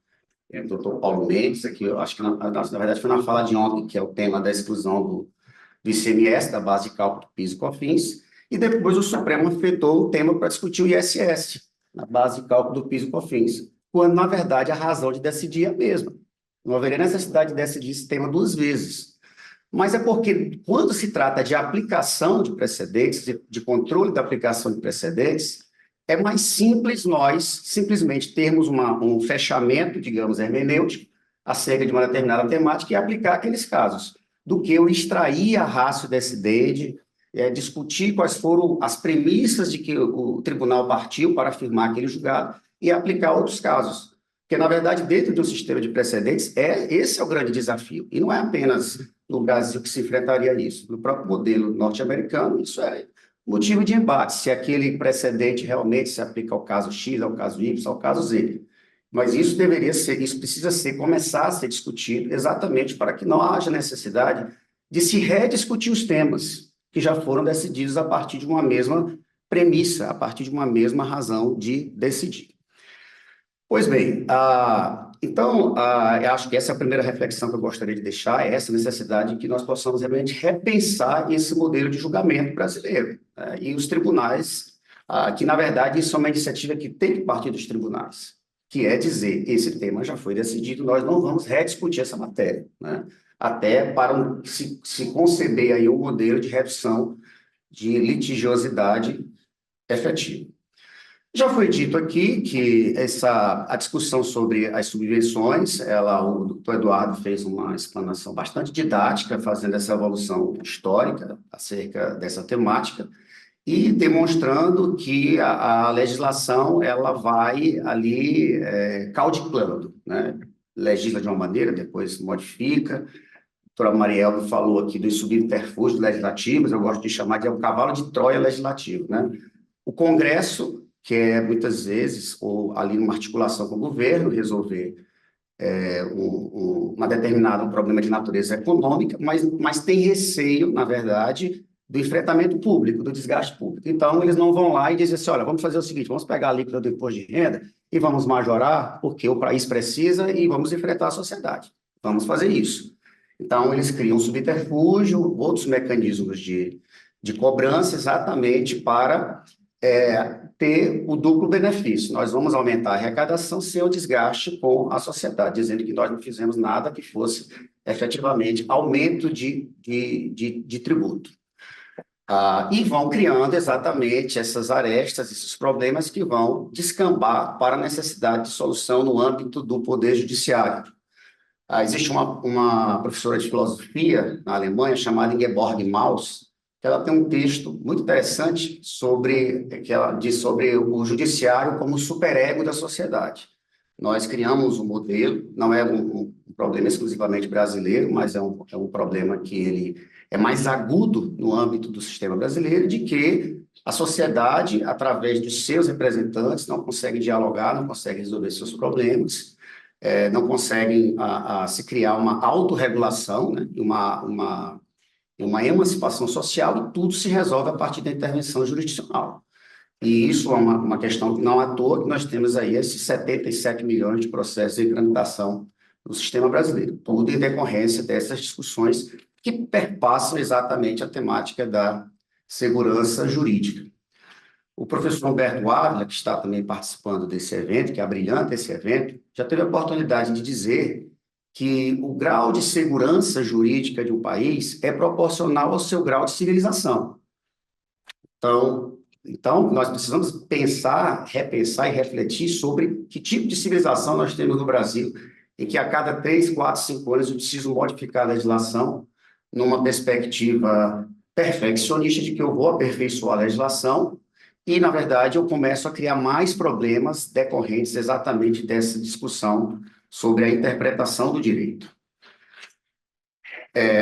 pelo doutor Paulo Mendes, aqui, eu acho que, na verdade, foi na fala de ontem, que é o tema da exclusão do ICMS, da base de cálculo do PIS e COFINS, e depois o Supremo afetou o tema para discutir o ISS, na base de cálculo do PIS e COFINS, quando, na verdade, a razão de decidir é a mesma. Não haveria necessidade de decidir esse tema duas vezes. Mas é porque, quando se trata de aplicação de precedentes, de controle da aplicação de precedentes, é mais simples nós simplesmente termos um fechamento, digamos, hermenêutico, acerca de uma determinada temática e aplicar aqueles casos, do que eu extrair a ratio decidendi, discutir quais foram as premissas de que o tribunal partiu para afirmar aquele julgado e aplicar outros casos. Porque, na verdade, dentro de um sistema de precedentes, esse é o grande desafio. E não é apenas no Brasil que se enfrentaria isso. No próprio modelo norte-americano, isso é motivo de embate, se aquele precedente realmente se aplica ao caso X, ao caso Y, ao caso Z. Mas isso precisa começar a ser discutido exatamente para que não haja necessidade de se rediscutir os temas que já foram decididos a partir de uma mesma premissa, a partir de uma mesma razão de decidir. Pois bem, então, eu acho que essa é a primeira reflexão que eu gostaria de deixar, é essa necessidade de que nós possamos realmente repensar esse modelo de julgamento brasileiro, né? E os tribunais, que na verdade isso é uma iniciativa que tem que partir dos tribunais, que é dizer, esse tema já foi decidido, nós não vamos rediscutir essa matéria, né? Até para se conceber aí um modelo de redução de litigiosidade efetiva. Já foi dito aqui que a discussão sobre as subvenções, o doutor Eduardo fez uma explanação bastante didática, fazendo essa evolução histórica acerca dessa temática e demonstrando que a legislação ela vai ali caudiclando, né? Legisla de uma maneira, depois modifica. A doutora Mariel falou aqui dos subterfúgios legislativos, eu gosto de chamar de um cavalo de Troia legislativo, né? O Congresso quer, muitas vezes, ou ali numa articulação com o governo, resolver um determinado problema de natureza econômica, mas tem receio, na verdade, do enfrentamento público, do desgaste público. Então, eles não vão lá e dizem assim, olha, vamos fazer o seguinte, vamos pegar a alíquota do imposto de renda e vamos majorar, porque o país precisa, e vamos enfrentar a sociedade. Vamos fazer isso. Então, eles criam um subterfúgio, outros mecanismos de cobrança, exatamente para ter o duplo benefício. Nós vamos aumentar a arrecadação sem o desgaste com a sociedade, dizendo que nós não fizemos nada que fosse efetivamente aumento de tributo. E vão criando exatamente essas arestas, esses problemas que vão descambar para a necessidade de solução no âmbito do Poder Judiciário. Existe uma professora de filosofia na Alemanha chamada Ingeborg Maus, que ela tem um texto muito interessante que ela diz sobre o judiciário como superego da sociedade. Nós criamos um modelo, não é um problema exclusivamente brasileiro, mas é um problema que ele é mais agudo no âmbito do sistema brasileiro, de que a sociedade, através dos seus representantes, não consegue dialogar, não consegue resolver seus problemas, não conseguem se criar uma autorregulação, né, uma emancipação social, e tudo se resolve a partir da intervenção jurisdicional. E isso é uma questão que não à toa que nós temos aí esses 77 milhões de processos em tramitação no sistema brasileiro, tudo em decorrência dessas discussões que perpassam exatamente a temática da segurança jurídica. O professor Humberto Ávila, que está também participando desse evento, que é brilhante esse evento, já teve a oportunidade de dizer que o grau de segurança jurídica de um país é proporcional ao seu grau de civilização. Então, nós precisamos repensar e refletir sobre que tipo de civilização nós temos no Brasil, em que a cada 3, 4, 5 anos eu preciso modificar a legislação numa perspectiva perfeccionista de que eu vou aperfeiçoar a legislação e, na verdade, eu começo a criar mais problemas decorrentes exatamente dessa discussão sobre a interpretação do direito.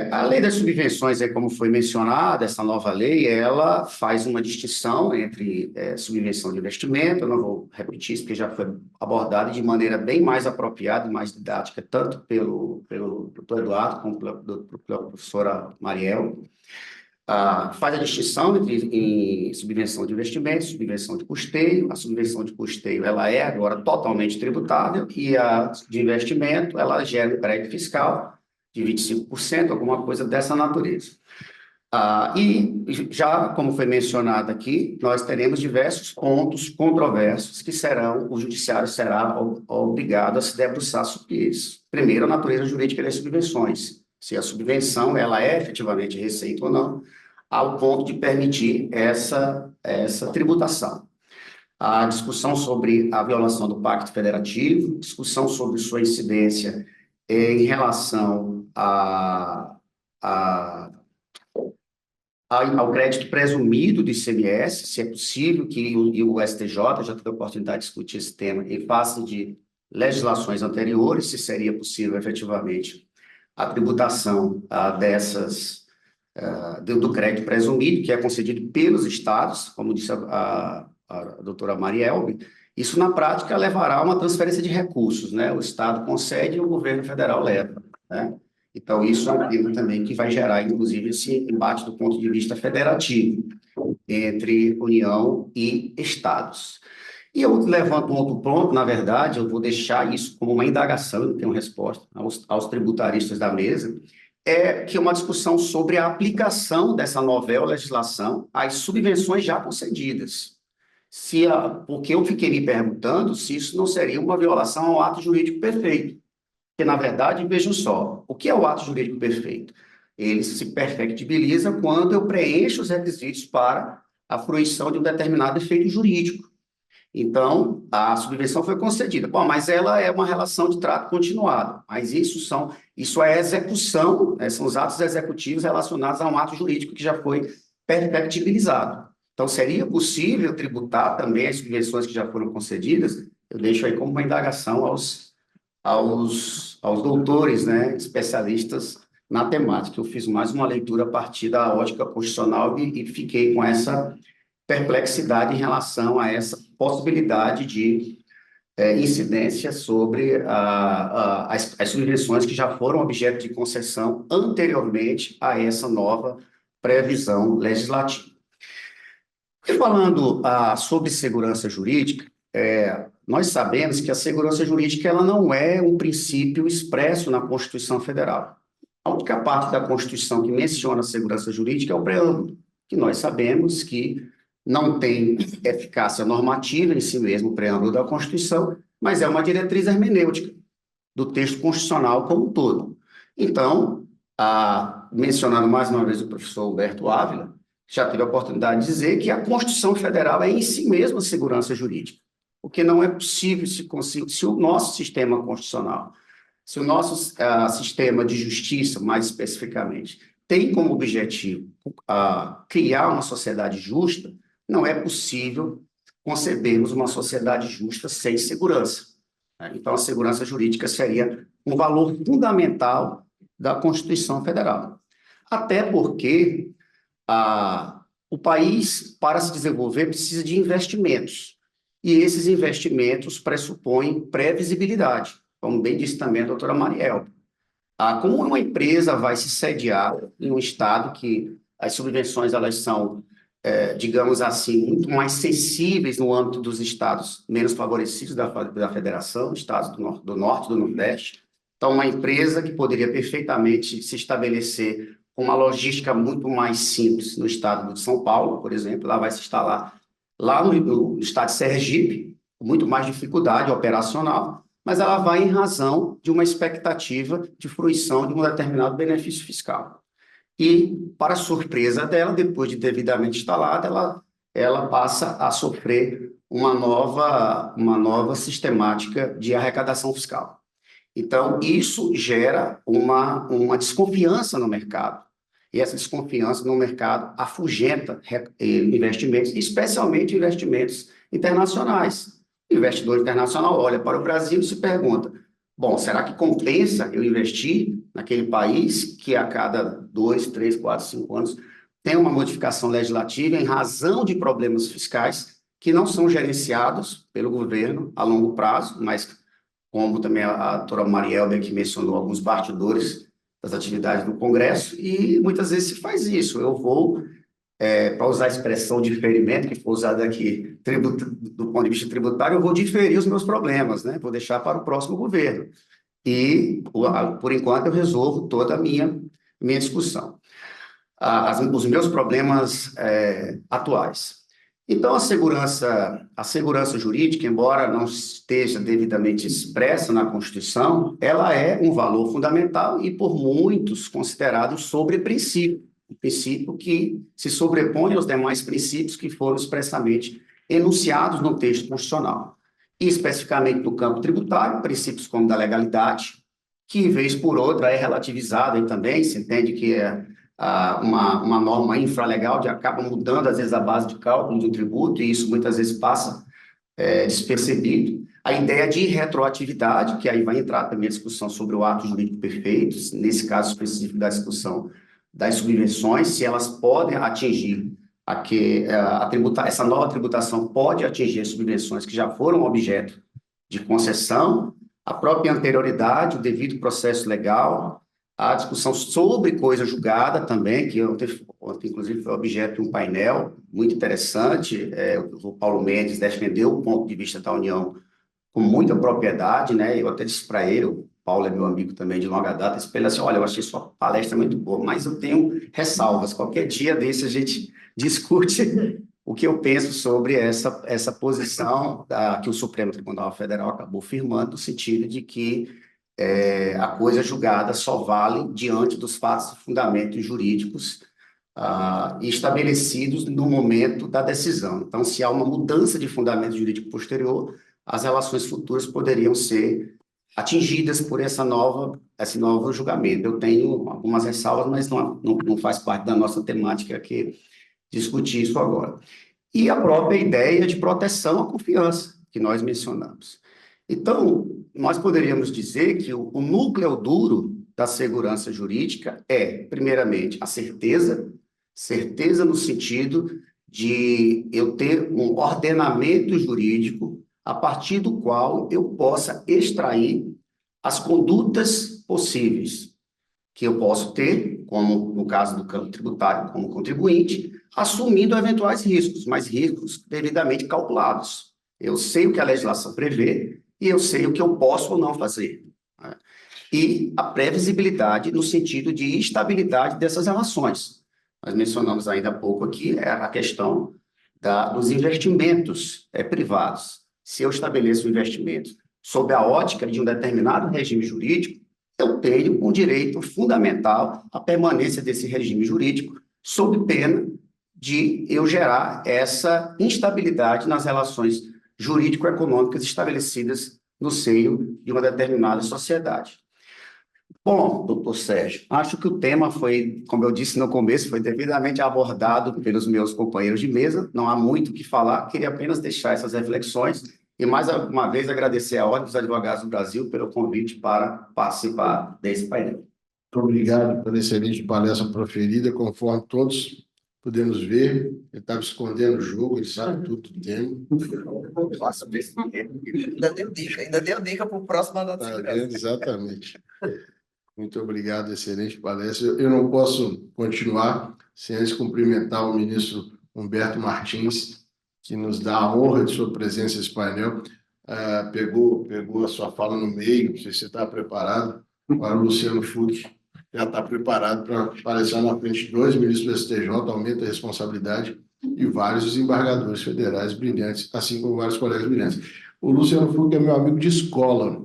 A lei das subvenções, como foi mencionado, essa nova lei, ela faz uma distinção entre subvenção de investimento, eu não vou repetir isso, porque já foi abordado de maneira bem mais apropriada e mais didática, tanto pelo doutor Eduardo como pela professora Mariel. Faz a distinção entre subvenção de investimento e subvenção de custeio. A subvenção de custeio ela é agora totalmente tributável e a de investimento ela gera um crédito fiscal de 25%, alguma coisa dessa natureza. E já, como foi mencionado aqui, nós teremos diversos pontos controversos que o judiciário será obrigado a se debruçar sobre isso. Primeiro, a natureza jurídica das subvenções, se a subvenção ela é efetivamente receita ou não, ao ponto de permitir essa tributação. A discussão sobre a violação do Pacto Federativo, discussão sobre sua incidência em relação ao crédito presumido do ICMS, se é possível que o STJ já teve a oportunidade de discutir esse tema em face de legislações anteriores, se seria possível efetivamente a tributação do crédito presumido, que é concedido pelos estados, como disse a doutora Mariel. Isso, na prática, levará a uma transferência de recursos, né? O Estado concede e o governo federal leva, né? Então, isso é um tema também que vai gerar, inclusive, esse embate do ponto de vista federativo entre União e Estados. E eu levanto um outro ponto, na verdade, eu vou deixar isso como uma indagação, eu não tenho resposta, aos tributaristas da mesa, que é uma discussão sobre a aplicação dessa nova legislação às subvenções já concedidas. Porque eu fiquei me perguntando se isso não seria uma violação ao ato jurídico perfeito. Porque, na verdade, vejam só, o que é o ato jurídico perfeito? Ele se perfectibiliza quando eu preencho os requisitos para a fruição de um determinado efeito jurídico. Então, a subvenção foi concedida. Bom, mas ela é uma relação de trato continuado. Mas isso é execução, são os atos executivos relacionados a um ato jurídico que já foi perfectibilizado. Então, seria possível tributar também as subvenções que já foram concedidas? Eu deixo aí como uma indagação aos doutores, né, especialistas na temática. Eu fiz mais uma leitura a partir da ótica constitucional e fiquei com essa perplexidade em relação a essa possibilidade de incidência sobre as subvenções que já foram objeto de concessão anteriormente a essa nova previsão legislativa. E falando sobre segurança jurídica, nós sabemos que a segurança jurídica ela não é um princípio expresso na Constituição Federal. A única parte da Constituição que menciona a segurança jurídica é o preâmbulo, que nós sabemos que não tem eficácia normativa em si mesmo o preâmbulo da Constituição, mas é uma diretriz hermenêutica do texto constitucional como um todo. Então, mencionando mais uma vez o professor Humberto Ávila, já tive a oportunidade de dizer que a Constituição Federal é em si mesma segurança jurídica, porque não é possível se o nosso sistema constitucional, se o nosso sistema de justiça, mais especificamente, tem como objetivo criar uma sociedade justa, não é possível concebermos uma sociedade justa sem segurança. Então, a segurança jurídica seria um valor fundamental da Constituição Federal. Até porque o país, para se desenvolver, precisa de investimentos. E esses investimentos pressupõem previsibilidade, como bem disse também a doutora Mariel. Como uma empresa vai se sediar em um estado que as subvenções elas são, digamos assim, muito mais sensíveis no âmbito dos estados menos favorecidos da federação, estados do norte e do nordeste. Então, uma empresa que poderia perfeitamente se estabelecer com uma logística muito mais simples no estado de São Paulo, por exemplo, ela vai se instalar lá no estado de Sergipe, com muito mais dificuldade operacional, mas ela vai em razão de uma expectativa de fruição de um determinado benefício fiscal. E, para surpresa dela, depois de devidamente instalada, ela passa a sofrer uma nova sistemática de arrecadação fiscal. Então, isso gera uma desconfiança no mercado, e essa desconfiança no mercado afugenta investimentos, especialmente investimentos internacionais. O investidor internacional olha para o Brasil e se pergunta, bom, será que compensa eu investir naquele país que a cada 2, 3, 4, 5 anos tem uma modificação legislativa em razão de problemas fiscais que não são gerenciados pelo governo a longo prazo, mas como também a doutora Marielber que mencionou alguns bastidores das atividades do Congresso, e muitas vezes se faz isso. Eu vou, para usar a expressão diferimento, que foi usada aqui do ponto de vista tributário, eu vou diferir os meus problemas, né? Vou deixar para o próximo governo. E, por enquanto, eu resolvo toda a minha discussão. Os meus problemas atuais. Então, a segurança jurídica, embora não esteja devidamente expressa na Constituição, ela é um valor fundamental e, por muitos, considerado sobre-princípio, um princípio que se sobrepõe aos demais princípios que foram expressamente enunciados no texto constitucional. E, especificamente no campo tributário, princípios como da legalidade, que, vez por outra, é relativizado aí também, se entende que é uma norma infralegal que acaba mudando, às vezes, a base de cálculo de um tributo, e isso muitas vezes passa despercebido. A ideia de retroatividade, que aí vai entrar também a discussão sobre o ato jurídico perfeito, nesse caso específico da discussão das subvenções, se elas podem atingir essa nova tributação pode atingir as subvenções que já foram objeto de concessão, a própria anterioridade, o devido processo legal, a discussão sobre coisa julgada também, que ontem inclusive, foi objeto de um painel muito interessante. O Paulo Mendes defendeu o ponto de vista da União com muita propriedade, né? Eu até disse para ele, o Paulo é meu amigo também de longa data, ele assim, olha, eu achei sua palestra muito boa, mas eu tenho ressalvas. Qualquer dia desse a gente discute o que eu penso sobre essa posição que o Supremo Tribunal Federal acabou firmando, no sentido de que a coisa julgada só vale diante dos fatos e fundamentos jurídicos estabelecidos no momento da decisão. Então, se há uma mudança de fundamento jurídico posterior, as relações futuras poderiam ser atingidas por esse novo julgamento. Eu tenho algumas ressalvas, mas não faz parte da nossa temática aqui discutir isso agora. E a própria ideia de proteção à confiança, que nós mencionamos. Então, nós poderíamos dizer que o núcleo duro da segurança jurídica é, primeiramente, a certeza no sentido de eu ter um ordenamento jurídico a partir do qual eu possa extrair as condutas possíveis que eu posso ter, como no caso do campo tributário, como contribuinte, assumindo eventuais riscos, mas riscos devidamente calculados. Eu sei o que a legislação prevê, e eu sei o que eu posso ou não fazer. Né? E a previsibilidade no sentido de estabilidade dessas relações. Nós mencionamos ainda há pouco aqui a questão dos investimentos privados. Se eu estabeleço um investimento sob a ótica de um determinado regime jurídico, eu tenho um direito fundamental à permanência desse regime jurídico, sob pena de eu gerar essa instabilidade nas relações jurídico-econômicas estabelecidas no seio de uma determinada sociedade. Bom, doutor Sérgio, acho que o tema foi, como eu disse no começo, foi devidamente abordado pelos meus companheiros de mesa, não há muito o que falar, queria apenas deixar essas reflexões e, mais uma vez, agradecer à Ordem dos Advogados do Brasil pelo convite para participar desse painel. Muito obrigado pela excelente palestra proferida, conforme todos podemos ver, ele estava escondendo o jogo, ele sabe tudo do tema. Ainda deu dica para o próximo mandato de segurança. Exatamente. Muito obrigado, excelente palestra. Eu não posso continuar sem antes cumprimentar o ministro Humberto Martins, que nos dá a honra de sua presença nesse painel. Pegou a sua fala no meio, não sei se você está preparado. Agora o Luciano Fugg já está preparado para aparecer na frente de 2 ministros do STJ, aumenta a responsabilidade, e vários desembargadores federais brilhantes, assim como vários colegas brilhantes. O Luciano Fugg é meu amigo de escola.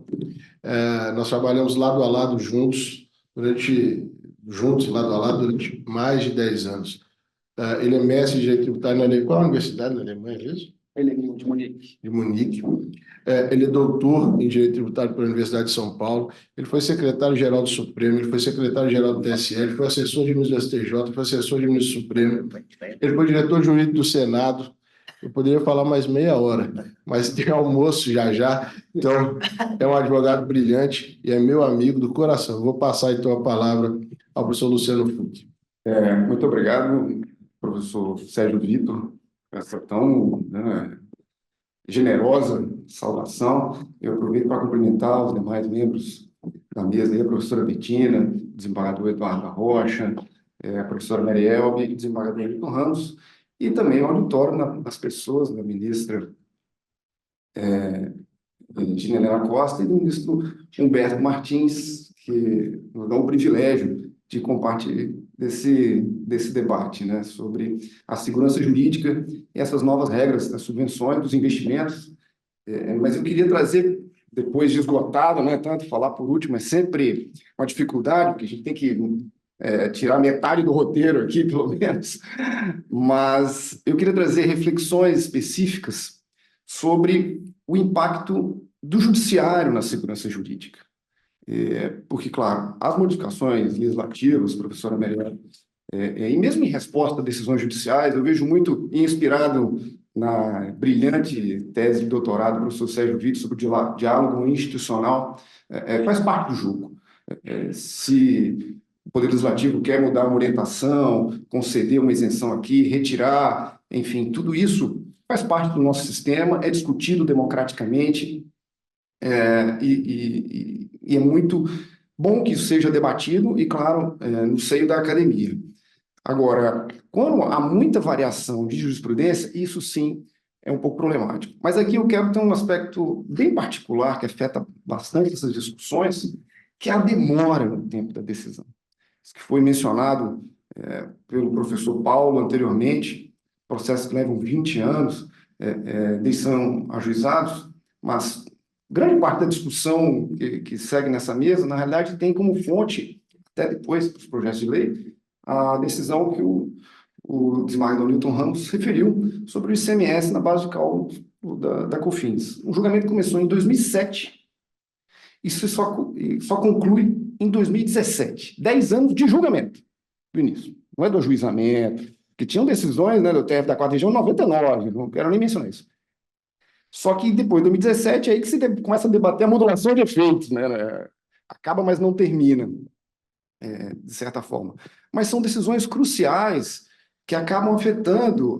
Nós trabalhamos lado a lado juntos, lado a lado, durante mais de 10 anos. Ele é mestre de direito tributário na Alemanha. Qual a universidade na Alemanha, é isso? Ele é de Munique. de Munique. Ele é doutor em Direito Tributário pela Universidade de São Paulo. Ele foi secretário-geral do Supremo, ele foi secretário-geral do TSE, ele foi assessor de ministro do STJ, foi assessor de ministro do Supremo, ele foi diretor jurídico do Senado. Eu poderia falar mais meia hora, mas tem almoço já já. Então, é um advogado brilhante e é meu amigo do coração. Vou passar, então, a palavra ao professor Luciano Fuk. Muito obrigado, professor Sérgio Vitor, por essa tão, né, generosa saudação. Eu aproveito para cumprimentar os demais membros da mesa, aí, a professora Bettina, o desembargador Eduardo da Rocha, a professora Marielbe e o desembargador Milton Ramos, e também o auditório das pessoas, da ministra Regina Helena Costa e do ministro Humberto Martins, que nos dão o privilégio de compartilhar desse debate, né, sobre a segurança jurídica e essas novas regras das subvenções, dos investimentos. Mas eu queria trazer, depois de esgotado, né, tanto falar por último é sempre uma dificuldade, porque a gente tem que tirar metade do roteiro aqui, pelo menos, mas eu queria trazer reflexões específicas sobre o impacto do judiciário na segurança jurídica. Porque, claro, as modificações legislativas, professora Mariana, e mesmo em resposta a decisões judiciais, eu vejo muito inspirado na brilhante tese de doutorado do professor Sérgio Vitor sobre o diálogo institucional, faz parte do jogo. Se o Poder Legislativo quer mudar uma orientação, conceder uma isenção aqui, retirar, enfim, tudo isso faz parte do nosso sistema, é discutido democraticamente, e é muito bom que isso seja debatido e, claro, no seio da academia. Agora, quando há muita variação de jurisprudência, isso sim é um pouco problemático. Mas aqui eu quero ter um aspecto bem particular que afeta bastante essas discussões, que é a demora no tempo da decisão. Isso que foi mencionado pelo professor Paulo anteriormente, processos que levam 20 anos, são ajuizados, mas grande parte da discussão que segue nessa mesa, na realidade, tem como fonte, até depois dos projetos de lei, a decisão que o desembargador Milton Ramos referiu sobre o ICMS na base de cálculo da COFINS. O julgamento começou em 2007, isso só conclui em 2017. 10 anos de julgamento do início. Não é do ajuizamento, que tinham decisões, né, do TF da 4ª Região em 99, não quero nem mencionar isso. Só que depois de 2017 é aí que se começa a debater a modulação de efeitos, né? Acaba, mas não termina, de certa forma. Mas são decisões cruciais que acabam afetando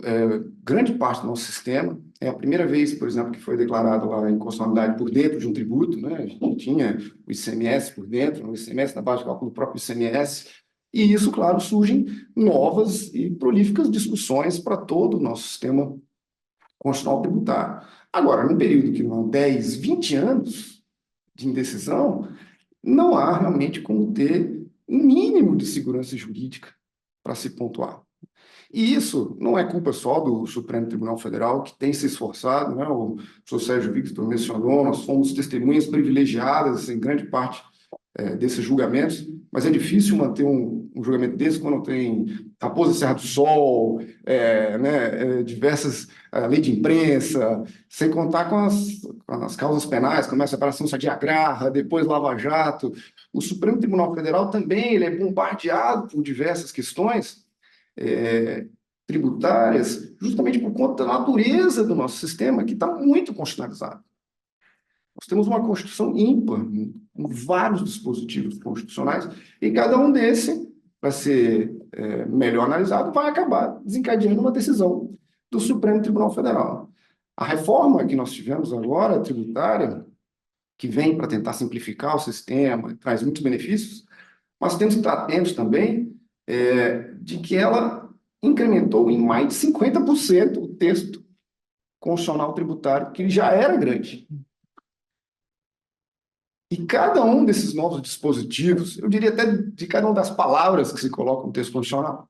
grande parte do nosso sistema. É a primeira vez, por exemplo, que foi declarado lá a inconstitucionalidade por dentro de um tributo, né? A gente tinha o ICMS por dentro, o ICMS na base de cálculo do próprio ICMS, e isso, claro, surgem novas e prolíficas discussões para todo o nosso sistema constitucional tributário. Agora, num período que não há 10, 20 anos de indecisão, não há realmente como ter um mínimo de segurança jurídica para se pontuar. E isso não é culpa só do Supremo Tribunal Federal, que tem se esforçado, né? O professor Sérgio Victor mencionou, nós fomos testemunhas privilegiadas em grande parte desses julgamentos, mas é difícil manter um julgamento desse quando tem Raposa Serra do Sol, diversas lei de imprensa, sem contar com as causas penais, como essa Operação Sadia Graha, depois Lava Jato. O Supremo Tribunal Federal também ele é bombardeado por diversas questões tributárias, justamente por conta da natureza do nosso sistema, que está muito constitucionalizado. Nós temos uma Constituição ímpar, com vários dispositivos constitucionais, e cada um desse, para ser melhor analisado, vai acabar desencadeando uma decisão do Supremo Tribunal Federal. A reforma que nós tivemos agora, tributária, que vem para tentar simplificar o sistema, traz muitos benefícios, mas temos que estar atentos também de que ela incrementou em mais de 50% o texto constitucional tributário, que já era grande. E cada um desses novos dispositivos, eu diria até de cada uma das palavras que se colocam no texto constitucional,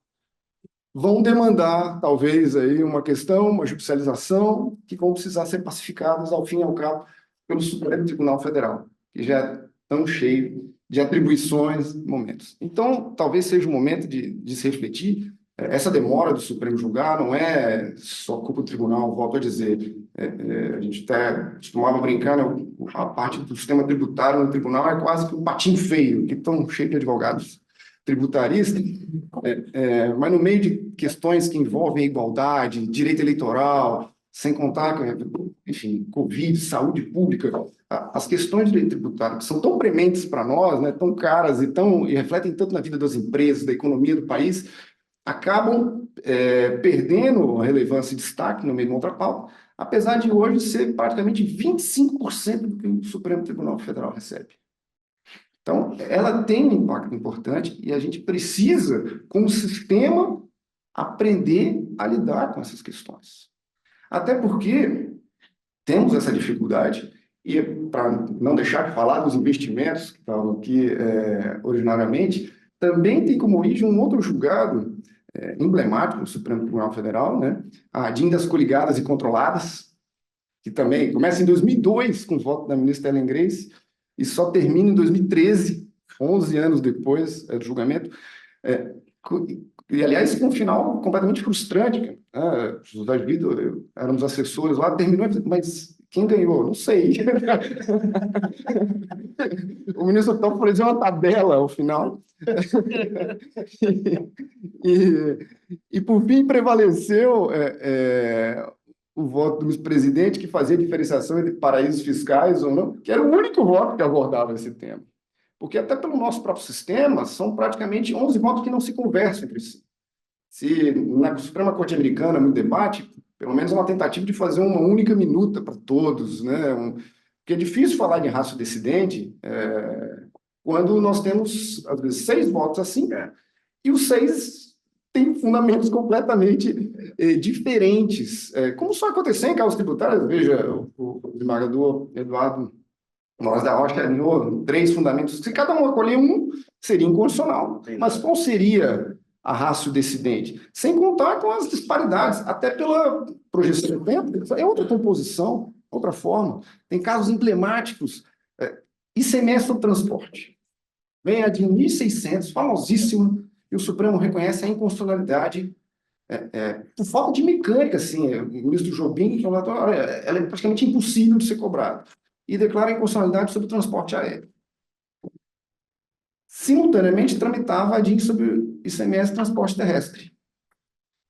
vão demandar, talvez, aí uma questão, uma judicialização, que vão precisar ser pacificadas, ao fim e ao cabo, pelo Supremo Tribunal Federal, que já é tão cheio de atribuições, momentos. Então, talvez seja o momento de se refletir essa demora do Supremo julgar não é só culpa do tribunal, volto a dizer. A gente até costumava brincar, né, a parte do sistema tributário no tribunal é quase que um patinho feio, que estão cheio de advogados tributaristas, mas no meio de questões que envolvem igualdade, direito eleitoral, sem contar, enfim, Covid, saúde pública, as questões de direito tributário, que são tão prementes para nós, né, tão caras e refletem tanto na vida das empresas, da economia do país, acabam perdendo relevância e destaque no meio de uma outra pauta, apesar de hoje ser praticamente 25% do que o Supremo Tribunal Federal recebe. Então, ela tem um impacto importante e a gente precisa, como sistema, aprender a lidar com essas questões. Até porque temos essa dificuldade, e para não deixar de falar dos investimentos que estavam aqui originariamente, também tem como origem um outro julgado emblemático do Supremo Tribunal Federal, né? A DIN das coligadas e controladas, que também começa em 2002 com o voto da ministra Ellen Grace e só termina em 2013, 11 anos depois do julgamento, e aliás com um final completamente frustrante. José Vitor, éramos assessores lá, terminou, mas quem ganhou? Não sei. O ministro optou por fazer uma tabela ao final. E por fim, prevaleceu o voto do vice-presidente, que fazia diferenciação entre paraísos fiscais ou não, que era o único voto que abordava esse tema. Porque até pelo nosso próprio sistema, são praticamente 11 votos que não se conversam entre si. Se na Suprema Corte Americana, no debate, pelo menos é uma tentativa de fazer uma única minuta para todos, né? Porque é difícil falar de raça dissidente quando nós temos, às vezes, 6 votos assim, e os 6 têm fundamentos completamente diferentes. Como só aconteceu em casos tributários, veja, o desembargador Eduardo Moraes da Rocha alinhou 3 fundamentos. Se cada um acolher um, seria inconstitucional. Mas qual seria a ratio decidente? Sem contar com as disparidades, até pela projeção do tempo, é outra composição, outra forma. Tem casos emblemáticos. ICMS sobre transporte. Vem a de 1.600, famosíssima, e o Supremo reconhece a inconstitucionalidade por falta de mecânica, assim. O ministro Jobim, que é um relatório, ela é praticamente impossível de ser cobrada, e declara a inconstitucionalidade sobre o transporte aéreo. Simultaneamente, tramitava a DIN sobre o ICMS transporte terrestre,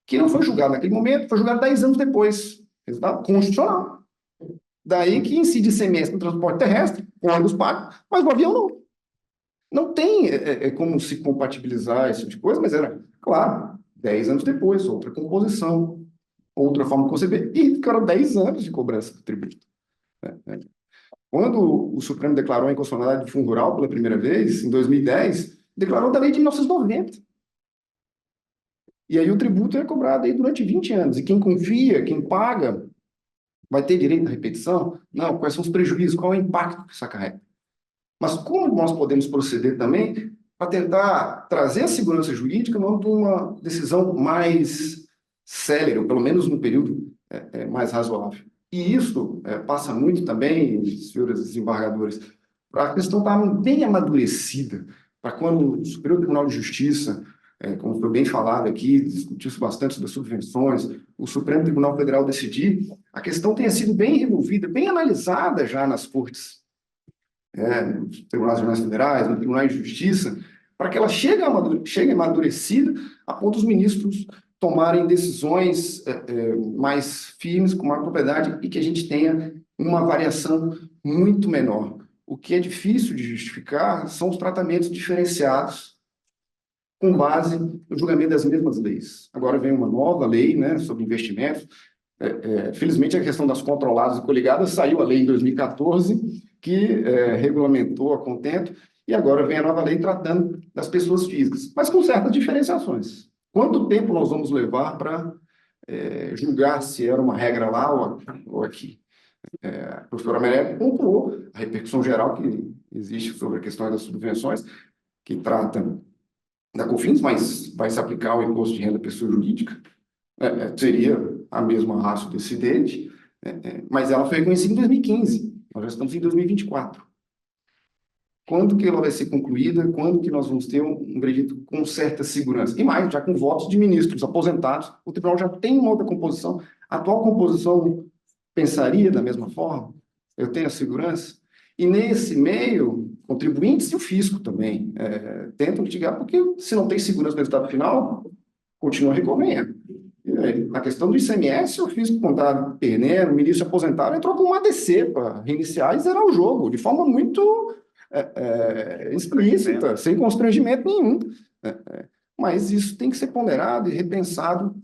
que não foi julgado naquele momento, foi julgado 10 anos depois. Resultado constitucional. Daí que incide ICMS no transporte terrestre, com ônibus pago, mas no avião não. Não tem como se compatibilizar esse tipo de coisa, mas era, claro, 10 anos depois, outra composição, outra forma de conceber, e ficaram 10 anos de cobrança do tributo. Quando o Supremo declarou a inconstitucionalidade do Fundo Rural pela primeira vez, em 2010, declarou da lei de 1990. E aí o tributo é cobrado aí durante 20 anos. E quem confia, quem paga, vai ter direito à repetição? Não, quais são os prejuízos, qual é o impacto que isso acarreta? Mas como nós podemos proceder também para tentar trazer a segurança jurídica no âmbito de uma decisão mais célere, ou pelo menos no período mais razoável? E isso passa muito também, senhores desembargadores, para a questão estar bem amadurecida, para quando o Superior Tribunal de Justiça, como foi bem falado aqui, discutiu-se bastante sobre as subvenções, o Supremo Tribunal Federal decidir, a questão tenha sido bem resolvida, bem analisada já nas cortes, nos tribunais regionais federais, no Tribunal de Justiça, para que ela chegue amadurecida a ponto dos ministros tomarem decisões mais firmes, com maior propriedade, e que a gente tenha uma variação muito menor. O que é difícil de justificar são os tratamentos diferenciados com base no julgamento das mesmas leis. Agora vem uma nova lei, né, sobre investimentos. Felizmente, a questão das controladas e coligadas saiu a lei em 2014, que regulamentou a contento, e agora vem a nova lei tratando das pessoas físicas, mas com certas diferenciações. Quanto tempo nós vamos levar para julgar se era uma regra lá ou aqui? A professora Meré pontuou a repercussão geral que existe sobre a questão das subvenções, que trata da COFINS, mas vai se aplicar ao imposto de renda da pessoa jurídica. Seria a mesma ratio decidente, mas ela foi reconhecida em 2015. Nós já estamos em 2024. quando que ela vai ser concluída, quando que nós vamos ter um veredito com certa segurança. E mais, já com votos de ministros aposentados, o tribunal já tem uma outra composição. A atual composição pensaria da mesma forma? Eu tenho a segurança? E nesse meio, contribuintes e o fisco também tentam litigar, porque se não tem segurança no resultado final, continua recorrendo. Na questão do ICMS, o fisco, quando está perdendo, o ministro aposentado entrou com uma ADC para reiniciar e zerar o jogo, de forma muito explícita, sem constrangimento nenhum. Mas isso tem que ser ponderado e repensado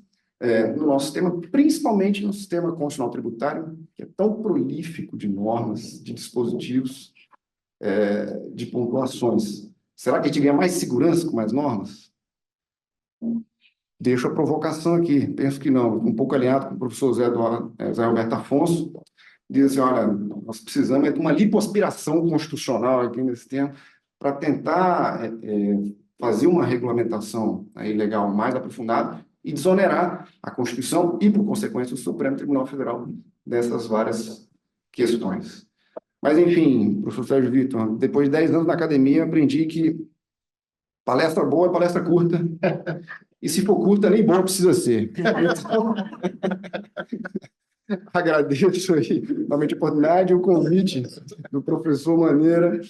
no nosso sistema, principalmente no sistema constitucional tributário, que é tão prolífico de normas, de dispositivos, de pontuações. Será que a gente ganha mais segurança com mais normas? Deixo a provocação aqui, penso que não, um pouco alinhado com o professor Zé Roberto Afonso, diz assim, olha, nós precisamos de uma lipoaspiração constitucional aqui nesse tema, para tentar fazer uma regulamentação aí legal mais aprofundada e desonerar a Constituição e, por consequência, o Supremo Tribunal Federal dessas várias questões. Mas, enfim, professor Sérgio Vitor, depois de 10 anos na academia, aprendi que palestra boa é palestra curta, e se for curta, nem boa precisa ser. Então, agradeço aí, novamente, a oportunidade e o convite do professor Maneira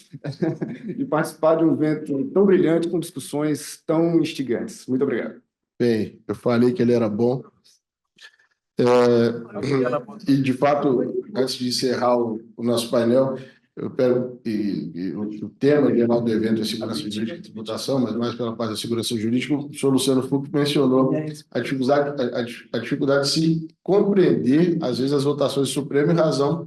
de participar de um evento tão brilhante com discussões tão instigantes. Muito obrigado. Bem, eu falei que ele era bom. E, de fato, antes de encerrar o nosso painel, eu quero o tema geral do evento é segurança jurídica e tributação, mas mais pela parte da segurança jurídica, o senhor Luciano Fux mencionou a dificuldade de se compreender, às vezes, as votações do Supremo em razão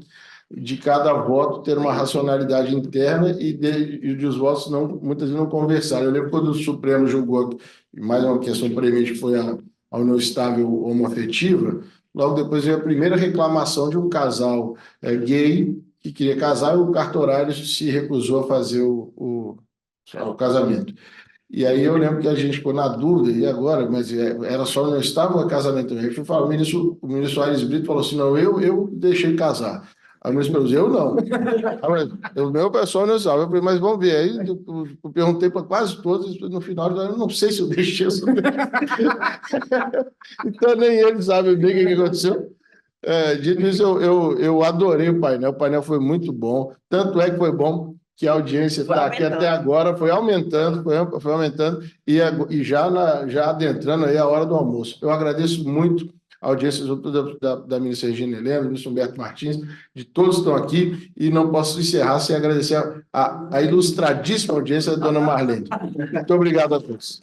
de cada voto ter uma racionalidade interna e de os votos muitas vezes não conversarem. Eu lembro quando o Supremo julgou, mais uma questão premente, que foi a união estável homoafetiva, logo depois veio a primeira reclamação de um casal gay que queria casar, e o cartorário se recusou a fazer o casamento. E aí eu lembro que a gente ficou na dúvida, e agora? Mas era só não estava o casamento. Aí eu falei, o ministro Aires Brito falou assim, não, eu deixei casar. Aí o ministro falou, eu não. O meu pessoal não sabe. Eu falei, mas vamos ver. Aí eu perguntei para quase todos, no final, eu não sei se eu deixei. Então nem eles sabem bem o que aconteceu. Dito isso, eu adorei o painel foi muito bom, tanto é que foi bom que a audiência está aqui até agora, foi aumentando, e já adentrando aí a hora do almoço. Eu agradeço muito a audiência da ministra Regina Helena, do ministro Humberto Martins, de todos que estão aqui, e não posso encerrar sem agradecer a ilustradíssima audiência da dona Marlene. Muito obrigado a todos.